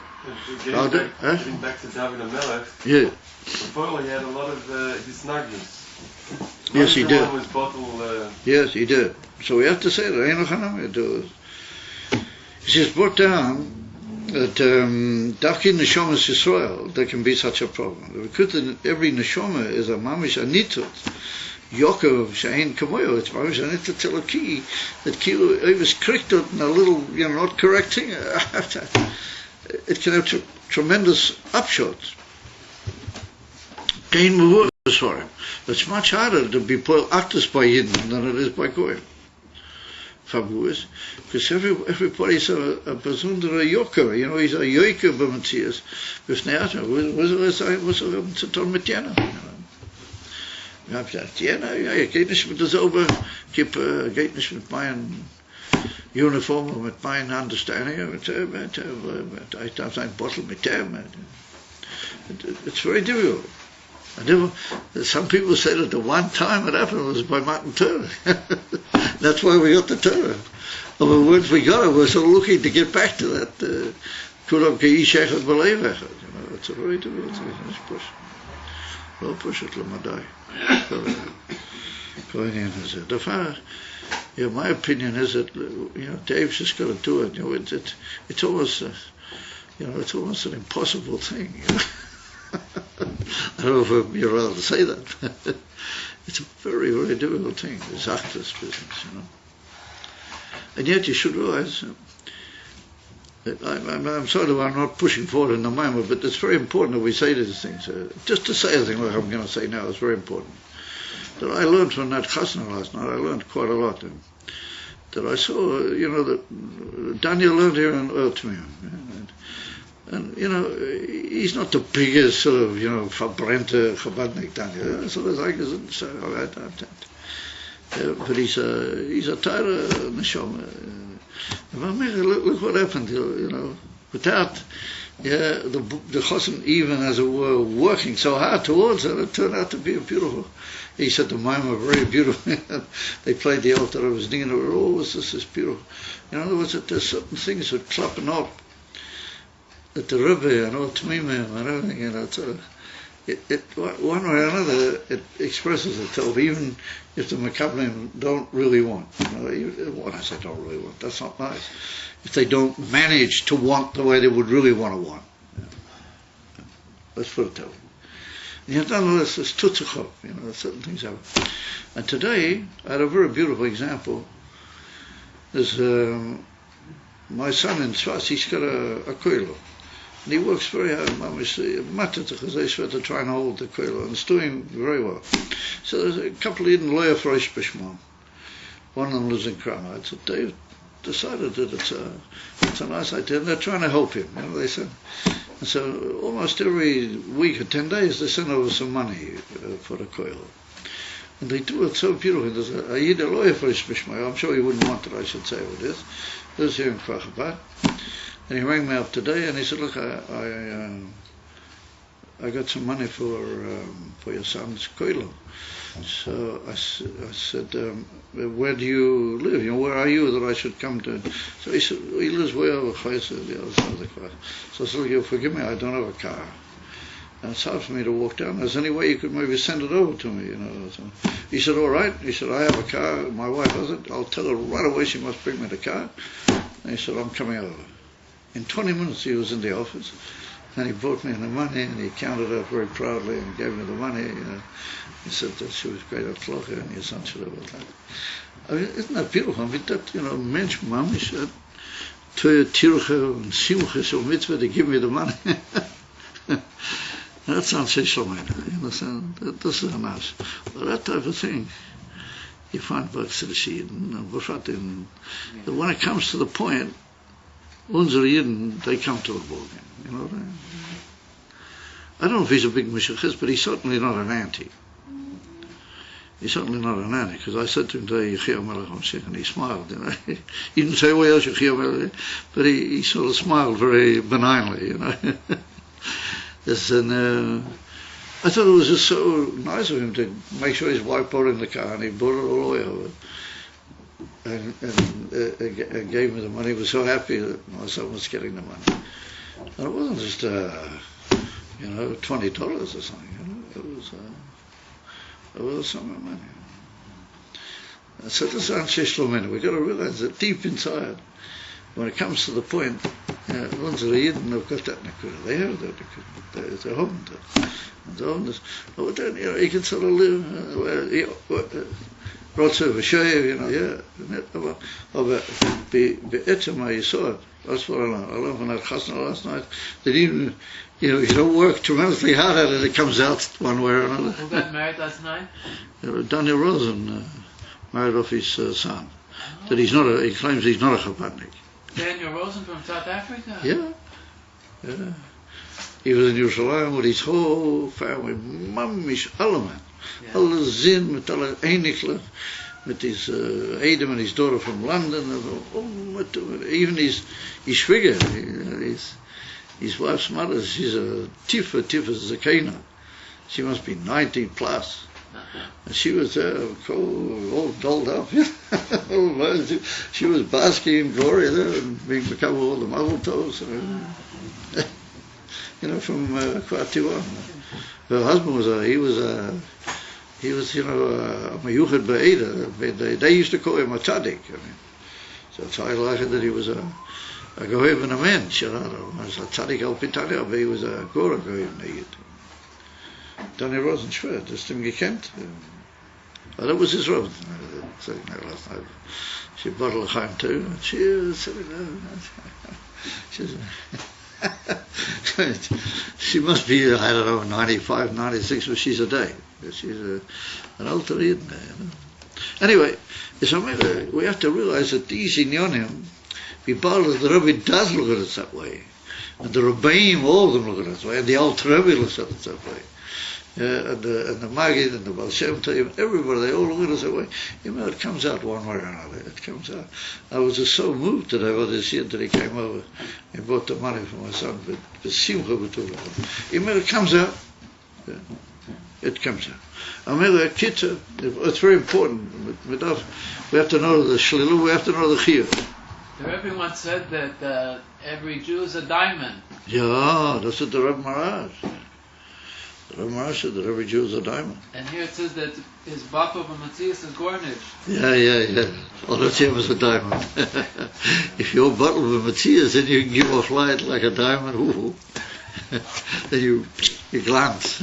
Getting back to David HaMelech. Yeah. Before he had a lot of hisnagus. Yes, he did. Was bottle, yes, he did. So we have to say that. He says, brought down that Dafki Neshomas Yisrael, there can be such a problem. Because every Neshoma is a mamish anitut. Yokov Shein Kamoyo, it's mamish anitut teloki, that Kilo was corrected in a little, not correcting. It can have tremendous upshots. Gain Mavurus for him. It's much harder to be put actus by Yidden than it is by Goyim. Fabuous. Because everybody's a besondere Yoker, he's a Yoker b'Matthias. Was er mit Jena? Ich hab gesagt, Jena, geht nicht mit der selber, geht nicht mit meinen Uniform, mit meinen Understanding, I have a bottle with them. It's very difficult. Some people say that the one time it happened was by Matan Torah. That's why we got the Torah. But once we got it, we're sort of looking to get back to that. Kulam Keish Echad B'Leiv Echad. It's a very difficult thing. Let's push. We'll push it L'madai. Going in as it. The fact, my opinion is that Dave's just got to do it. It's almost it's almost an impossible thing. I don't know if you're allowed to say that. It's a very, very difficult thing, this actor's business, And yet you should realize, I'm sorry that I'm not pushing forward in the moment, but it's very important that we say these things. Just to say a thing like I'm going to say now is very important. That I learned from that chasna last night, I learned quite a lot. That I saw, that Daniel learned here in Ertmir. And he's not the biggest sort of, verbrannte Chabadnik Daniel. So that's like, but he's a Torah neshama. Look what happened, without the Chosim, even as it were, working so hard towards it, it turned out to be a beautiful. He said the mime were very beautiful. They played the altar of his ding, and it was always this beautiful. In other words, that there's certain things that klappen up. That the Rebbe and all Tmimim and everything, one way or another, it expresses itself, even if the Mekablim don't really want. When I say don't really want, that's not nice. If they don't manage to want the way they would really want to want. Let's put it that way. And yet, nonetheless, there's tutzuchov, certain things happen. And today, I had a very beautiful example. There's my son in Tzfas, he's got a koilo. And he works very hard, to try and hold the koil, and it's doing very well. So there's a couple of Eden lawyer for Ishbishmon. One of them lives in Crown. So they decided that it's a nice idea, and they're trying to help him. They said, and so almost every week or 10 days they send over some money for the koil. And they do it so beautifully. There's a Yid lawyer for Ishbishmon. I'm sure he wouldn't want that I should say what it is. This is here in Krachabad. And he rang me up today and he said, look, I got some money for your son's koilo. So I said, where do you live? Where are you that I should come to? So he said, he lives way over Chaysa, the other side of the car. So I said, look, you'll forgive me, I don't have a car. And it's hard for me to walk down. Is there any way you could maybe send it over to me? So he said, all right. He said, I have a car. My wife has it. I'll tell her right away she must bring me the car. And he said, I'm coming over. In 20 minutes he was in the office. And he brought me the money and he counted up very proudly and gave me the money. He said that she was great at Klocha and your son should have all that. I mean, isn't that beautiful? I mean, that, mensch mamish, Teuer Tirche and Simche, so mitzvah, they give me the money. That's not Shlomeinu, you understand? This is a nice. But that type of thing, you find back to the Shiden, and when it comes to the point, unsere Yidden, they come to the ballgame, you know what I mean? I don't know if he's a big Meshachist, but he's certainly not an anti. He's certainly not an anti, because I said to him today, Yechia Melech HaMashiach, and he smiled, He didn't say, well, Yechia Melech, but he sort of smiled very benignly, I thought it was just so nice of him to make sure his wife brought in the car, and he brought it all the way over. And gave me the money. He was so happy that my son was getting the money. And it wasn't just, $20 or something. It was some money. So this is Anshe Shlomeinu. We've got to realize that deep inside, when it comes to the point, unsere Yidden have got that nakuda. They have that nakuda. They're home to. But then, you can sort of live. Rotze v'shoyev, aber be'etzem ha'yisod, that's what I learned from that chasna last night, that even, you don't work tremendously hard at it, it comes out one way or another. Who got married last night? Daniel Rosen married off his son. That he claims he's not a Chabadnik. Daniel Rosen from South Africa? Yeah. He was in Yerushalayim with his whole family, mamish alaman. Alle zin met alle einiglijk, met his Adam and his daughter from London, even his figure, his wife's mother, she's a Tifa Zakena. She must be 90 plus. And she was there, all dolled up. She was basking in glory there and being become all the mazel tovs. From Kwatiwa. Her husband was he was a Meyuchad Ba'eda. They used to call him a tzaddik. So it's highlighted that he was a goev and a mensch. He was a tzaddik al pitanya, but he was a gora goev neged. Danny Rosenschwert, das dem gekannt. But that was his Rosen. Last night. She bought a Chaim too, and she was sitting there. She must be, I don't know, 95, 96, but she's a day. She's an alter Yidden. Anyway, we have to realize that these inyonim, the Rebbe does look at it that way. And the Rebbeim, all of them look at it that way. And the Alter Rebbe looks at it that way. And the Maggid and the Baal Shem Tov, everybody, they all look at it that way. It comes out one way or another. It comes out. I was just so moved today by this year that he came over and bought the money for my son. But it comes out. It comes out. It's very important. We have to know the shlilu, we have to know the chiyuv. The Rebbe once said that every Jew is a diamond. Yeah, that's what the Rebbe Maharaj said. The Rebbe Maharaj said that every Jew is a diamond. And here it says that his baffa of Matthias is gornish. Yeah. Oh, that's him as a diamond. If your bottle of Matthias, then you can give off light like a diamond. Ooh. Then you glance.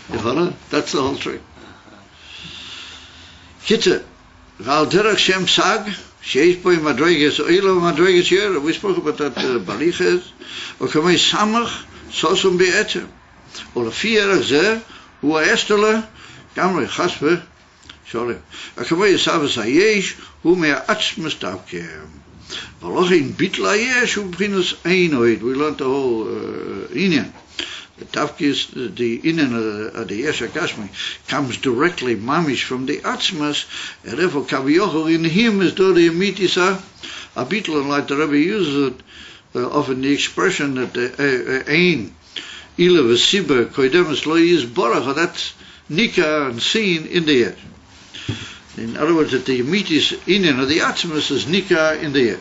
That's the whole trick. Kitze, Val Derech Shem Sag, שיש בו מדרגס אילו ומדרגס ירא. We spoke about that בליכס. וכמי סמך סוסום בעצם. ולפי ערך זה הוא האסתלה גם לחס ושולם. וכמי יסבס היש הוא מהעצמס דווקא. ולכן ביטל היש הוא מבחינת אינוid. We learned the whole עניין. The Tafkis, the Inyan of the Yesh HaGashmi, comes directly, mamish, from the Atzmas, and therefore Kaviyochel in him is though the Amitis a Beetle, and like the Rebbe uses it, often the expression that the Ein, Ila Vesiba, Koidemus Lo is Borach, that's Nika and seen in the Yesh. In other words, that the Amitis Inyan of the Atzmas is Nika in the Yesh.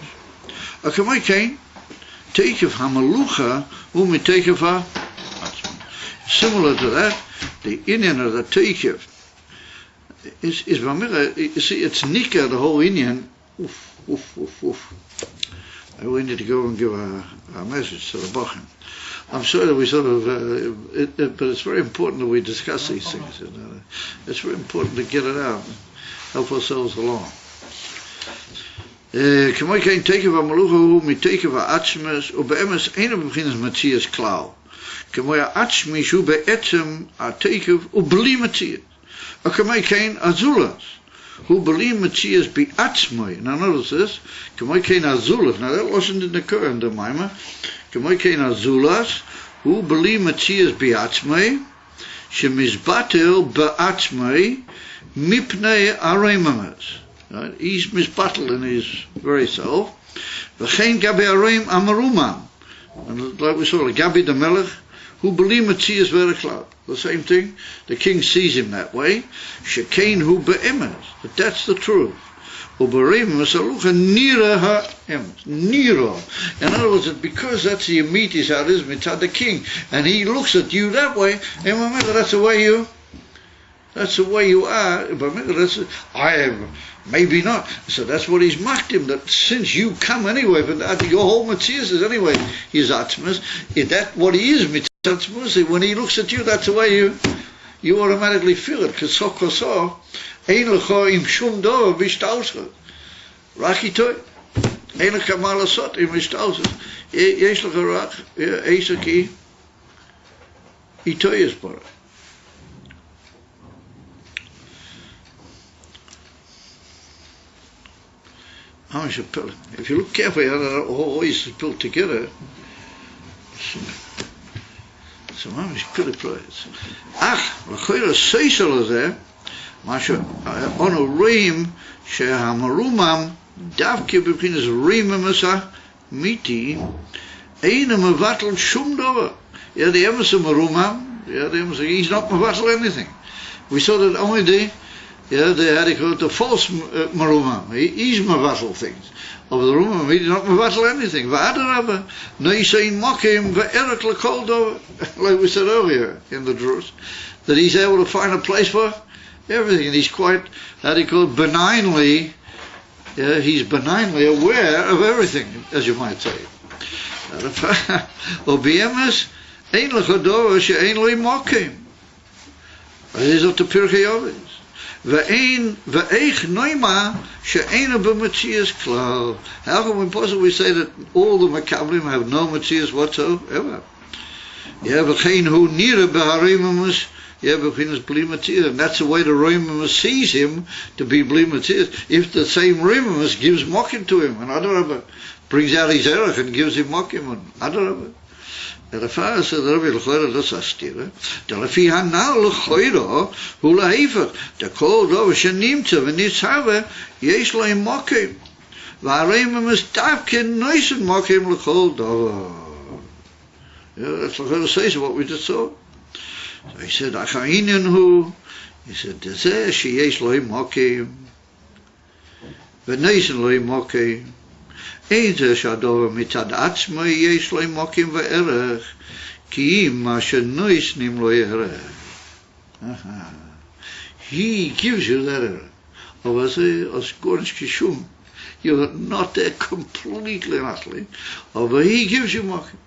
Akamai Kain, Teikev HaMalucha, Umi Teikev similar to that, the Indian of the Teikev is Mamira. You see, it's Nika, the whole Indian. We need to go and give a message to the Bachim. I'm sorry that we sort of, but it's very important that we discuss these things. It's very important to get it out, help ourselves along. K'moi kein Teikev HaMalucha hu mi Teikev HaAtzmes u'be'emes eina b'chinas Matzias klal. כמו העצמי שהוא בעצם התקף הוא בלי מציאות. וכמו כן הזולס, הוא בלי מציאות בעצמי. Now notice this, כמו כן הזולס, now that wasn't occur in the Maimah, כמו כן הזולס, הוא בלי מציאות בעצמי, שמזבטל בעצמי, מפני הרממס. He's misbattled in his very self, וכן גבי הרם אמרומם. And like we saw, Gabi the Melech, who believe Matzias very cloud. The same thing, the king sees him that way. Shekain hu be'emes, but that's the truth. Ubereim masalucha nira ha'emes, nira. In other words, because that's the amitis haris mitzad the king, and he looks at you that way, and remember that's the way you are. But that's I am. Maybe not. So that's what he's mocked him, that since you come anyway, but your whole Matthias is anyway his Atzmas, is that what he is, Mitzvah? When he looks at you, that's the way you automatically feel it. Because so koso, ein lecho im shum dor b'shtauscha. Raki toy. Ein lecha ma lasot im b'shtauscha. Yesh lecha rak, eisa ki, itoy es borah. If you look carefully how that always is built together, so mamish pretty place. l'choira seisel הזה, מה שאנו רואים שהמרומם דווקא בבחינת ריממס אמיתי, אין מבטל שום דבר. The emes of marumam, he's not mevatel anything. We saw that only they had the false marumam. He's mevatel things. Of the rumam, he's not mevatel anything. V'adarabba, neisein mokim ve'erek l'kol dover. Like we said earlier in the Druze, that he's able to find a place for everything. And he's quite, benignly, he's benignly aware of everything, as you might say. Obiemes, ein l'chodor she'ein lo mokim. This is of the Pirkei Avos. Ve'eich noima she'ein b'metzias klal. How can we possibly say that all the Makablim have no metzias whatsoever? V'chein hu nira b'harimamus b'chinas bli metzias. And that's the way the Rimamus sees him, to be bli metzias. If the same Rimamus gives mokim to him, and Adarabah brings out his erech and gives him mokim, and Adarabah. L'far said the Rebbe l'choira das astira. L'fi hanal l'choira hu l'hefach. The kol dover shenimtza v'nitzhava yesh lo mokim. V'areimamus davke noisen mokim l'kol dover. That's l'choira says what we just saw. So he said, Achainin hu. He said, Dezeh sheyesh lo mokim. V'noisen lo mokim. אין זה שהדבר מצד עצמו יש לו מוקים וערך, כי אם מה שנויסנים לו ערך. He gives you that error. אבל זה גורנש כשום. You're not there completely and utterly. אבל he gives you מוקים.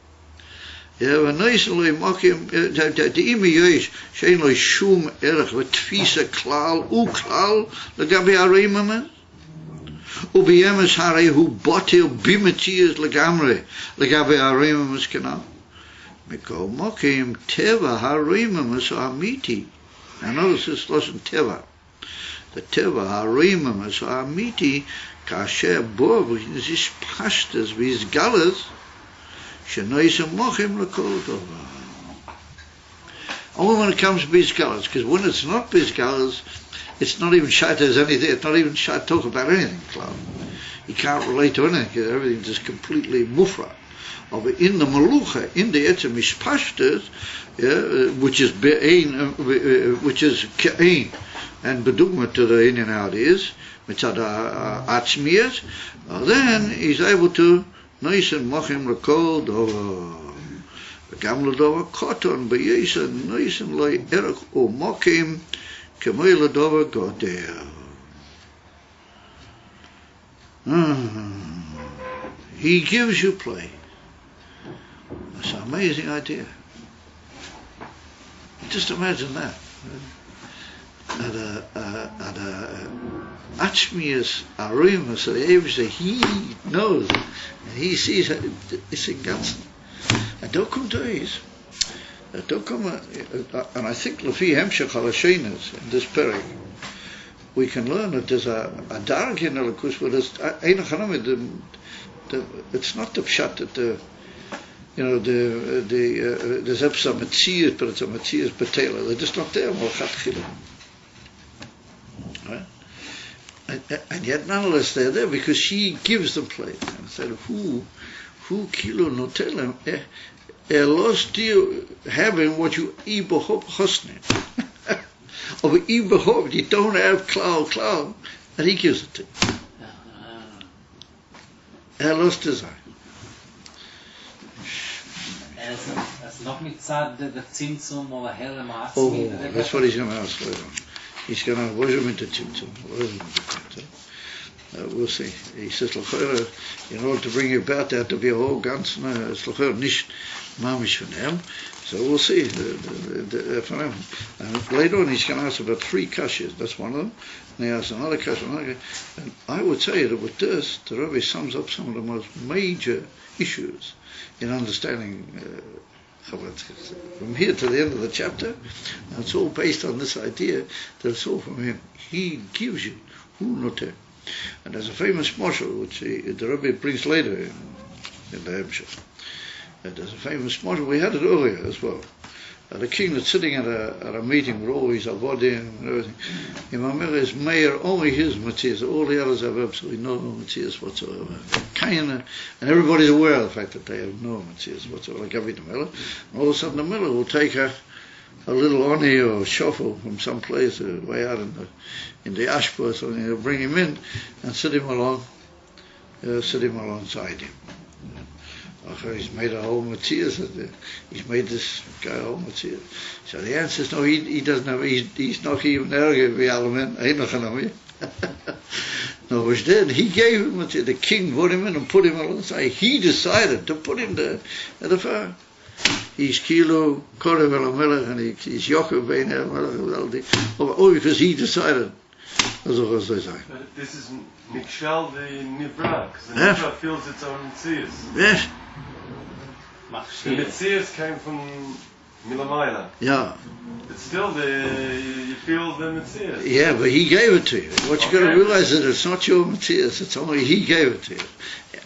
ונויסן לו מוקים, דאמי יש שאין לו שום ערך ותפיסה כלל וכלל לגבי הריממס. וביימס הרי הוא בוטל במציאות לגבי הרוממוס כנ"ל. מכל מוקים טבע הרוממוס האמיתי. Now notice this lesson טבע. The טבע הרוממוס האמיתי כאשר בו ויש פשטס ויש גלס שנעשה מוחים לכל דבר. Only when it comes to Bizgalas, because when it's not Bizgalas, it's not even shy there's anything, it's not even shy to talk about anything, Cloud. You can't relate to anything, because everything's just completely mufra. But in the Malucha, in the Etzem Mishpashtas, which is Be'ein, which is Ke'ein, and Bedugma to the in and out is, Mitzad Atzmiyas, then he's able to Neisen Mochim Lakol Dover. גם לדובר קוטון בייסר ניסן לא ערך ומוקים כמו לדובר גודל. He gives you play. That's an amazing idea. Just imagine that. At Atzmius Arimus, he knows, and he sees it, it's in Gansen. And don't come to these. Don't come, and I think Lefi Hemshech Halashenas in this period, we can learn that there's a dark in Elikus where there's it's not the pshat that there's episode Metzias, but it's a Metzias Betela. They're just not there. Right? And yet nonetheless they're there because she gives them play. And said, who kilo notelem lost you having what you ibohop hosne. Of ibohop, you don't have cloud, and he gives it to you. Lost his eye. It's not mitzad the tzimtzum or a helem atzmi. Oh, that's what he's going to ask later on. He's going to, what is it meant to tzimtzum? We'll see. He says, in order to bring you about that to be a whole ganz, nicht mamish von him. So we'll see. From him. And later on, he's going to ask about 3 kashas. That's one of them. And he asks another kasha. And I would say that with this, the Rebbe sums up some of the most major issues in understanding from here to the end of the chapter. And it's all based on this idea that it's all from him. He gives you who noter. And there's a famous mashal which the Rebbe brings later in the Hemshech. There's a famous mashal. We had it earlier as well. The king that's sitting at a meeting with all his avodim and everything. Imamir is mayor, only his Matthias. All the others have absolutely no Matthias whatsoever. And everybody's aware of the fact that they have no Matthias whatsoever. Like every Miller. And all of a sudden the Miller will take a little oni or shuffle from some place way out in the ashpur, so he'll bring him in and sit him alongside him. He's made a whole Matthias. He's made this guy a whole Matthias. So the answer is no. He doesn't have. He's not even there. No, which did. He gave him Matthias. The king put him in and put him alongside. He decided to put him there at the fire. He's Kilo Korev El Melech and he's Yochel Bein El Melech. Oh, because he decided. But this is Nikshal the Nivra, because the Nivra feels its own Metzias. Yes. The Metzias came from Milamayla. Yeah. But still, you feel the Metzias. Yeah, but he gave it to you. What you got to realize is that it's not your Metzias, it's only he gave it to you.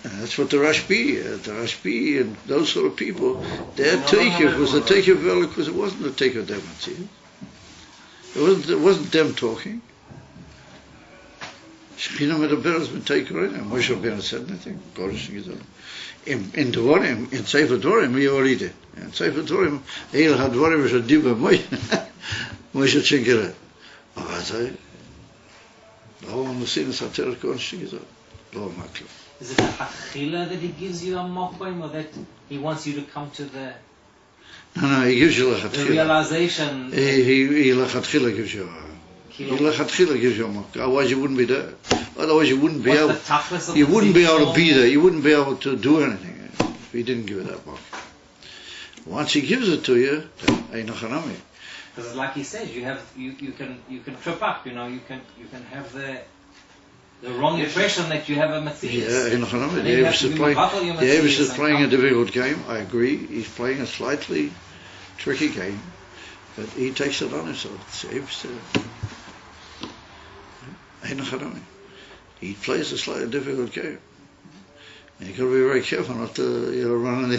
And that's what the Rashbi and those sort of people, their Teikev was the Teikev Vela, because it wasn't the Teikev of their Metzias. It wasn't them talking. Shechina Medaber has been taken right now. Moshe Rabbeinu said anything. In Dvorim, in Sefer Dvorim, we already did. In Sefer Dvorim, Eil HaDvorim is a diva Moshe Tzingeret. Aber I say, warum muss ihn das Hater Konsti gesagt? Warum maklo? Is it a achila that he gives you a mokoim, or that he wants you to come to the No, he gives you the realization? He lechatchila gives you a mock. Otherwise you wouldn't be there. Otherwise you wouldn't be able. You wouldn't be able to be there. You wouldn't be able to do anything if he didn't give you that mock. Once he gives it to you, einachanami. Because like he says, you can trip up. You can have the wrong impression that you have a Matthias. Yeah, the Abish is playing a difficult game. I agree. He's playing a slightly tricky game, but he takes it on himself. He plays a slightly difficult game. And you've got to be very careful not to run in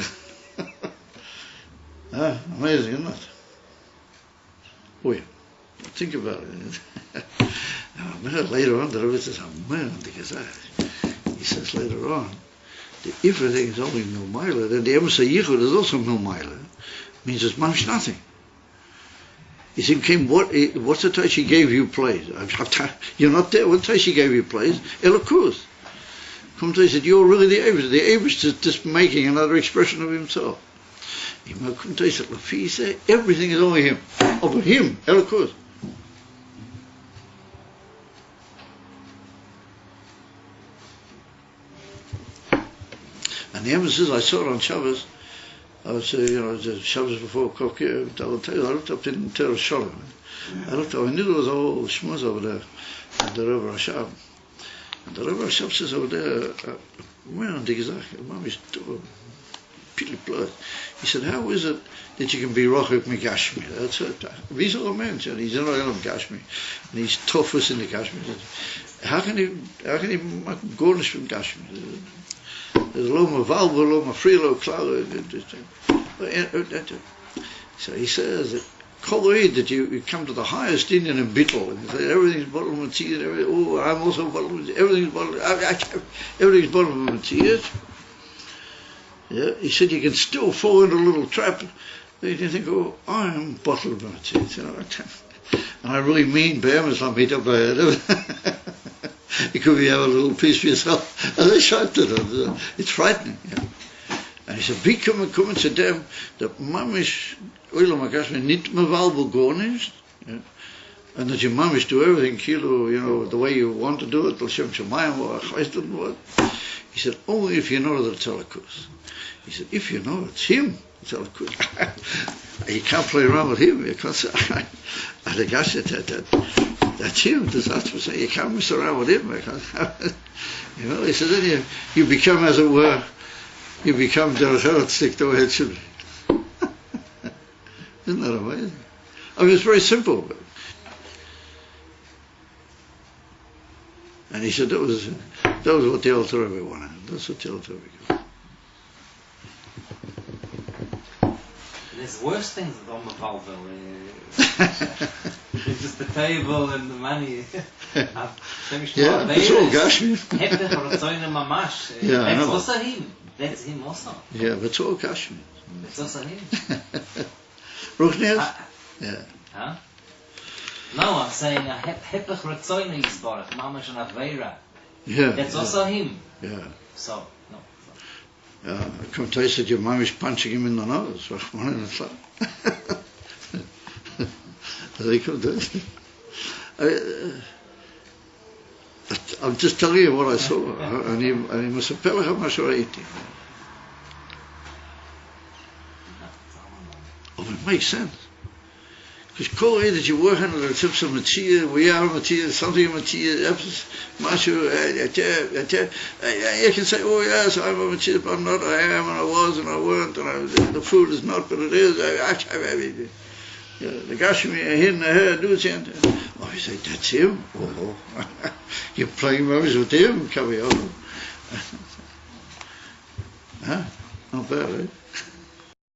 there. Amazing, isn't it? Oh yeah. Think about it. Later on, the Rebbe says, he says later on, that everything is only Milmaila, then the Emes HaYichud is also Milmaila. Means it's much nothing. He said, what's the time she gave you plays? You're not there. What time she gave you plays? Elokus. Come to he said, you're really the Abish. The Abish is just making another expression of himself. He said, everything is only him. Over him, Elokus. And the emphasis, I saw it on Shabbos. I was, the Shabbos before Kokir, I looked up in Teres Sholem. I knew there was all shmuz over there, at the Rebbe Rashab. And the Rebbe Rashab says over there, he said, how is it that you can be Rochuk Megashmi? That's it. These are the men, he's in Olam Gashmi, and he's toughest in the Gashmi. How can he go from Gashmi? There's Loma Valvo, Loma Frilo, Cloud. So he says that that you come to the highest Indian in Bittel, and you say everything's bottled with tea, and I'm also bottled with everything's bottled. Everything's bottled with tea. Yeah, he said you can still fall into a little trap. Then you think, I am bottled with tea. And I really mean Be'emes la meet up by it. You could have a little piece for yourself. And they shouted it. It's frightening. Yeah. And he said, wie kommen zu dem, that mamish Olam HaGashmi nit mevalbel gornish, and that you mamish do everything, the way you want to do it, l'shem shemayim or achayistan what. He said, only if you know that it's Elokus. He said, if you know it's him, it's Elokus. You can't play around with him. You can't say, that's him. You can't mess around with him. He said, then you become, as it were, you become Derech Eretz, stick the way it should be. Isn't that amazing? I mean, it's very simple. But. And he said that was what the Alter Rebbe wanted. That's what the Alter Rebbe got. There's worse things than Oma Valvo. It's just the table and the money. Yeah, it's all Gashmi. That's also him. That's him also. Yeah, but it's all Gashmi. It's also him. Ruchnias? Yeah. Huh? No, I'm saying a hepech retzoyne yisborach, mamash an aveira. Yeah. That's also him. Yeah. So, no. Yeah, I come to you that your mom is punching him in the nose. They could do it. I'm just telling you what I saw. אני מספר לך מה שראיתי. Oh, it makes sense. Because כל way that you work on the tips of Matia, we are Matia, something Matia, Mashu, you can say, oh yes, I'm a Matia, but I'm not, I am, and I was, and I weren't, and the food is not, but it is. The Gashmi, hidden the hair, do it. Oh, you say, that's him? Oh, you're playing movies with him, come here. Huh? Not bad, right?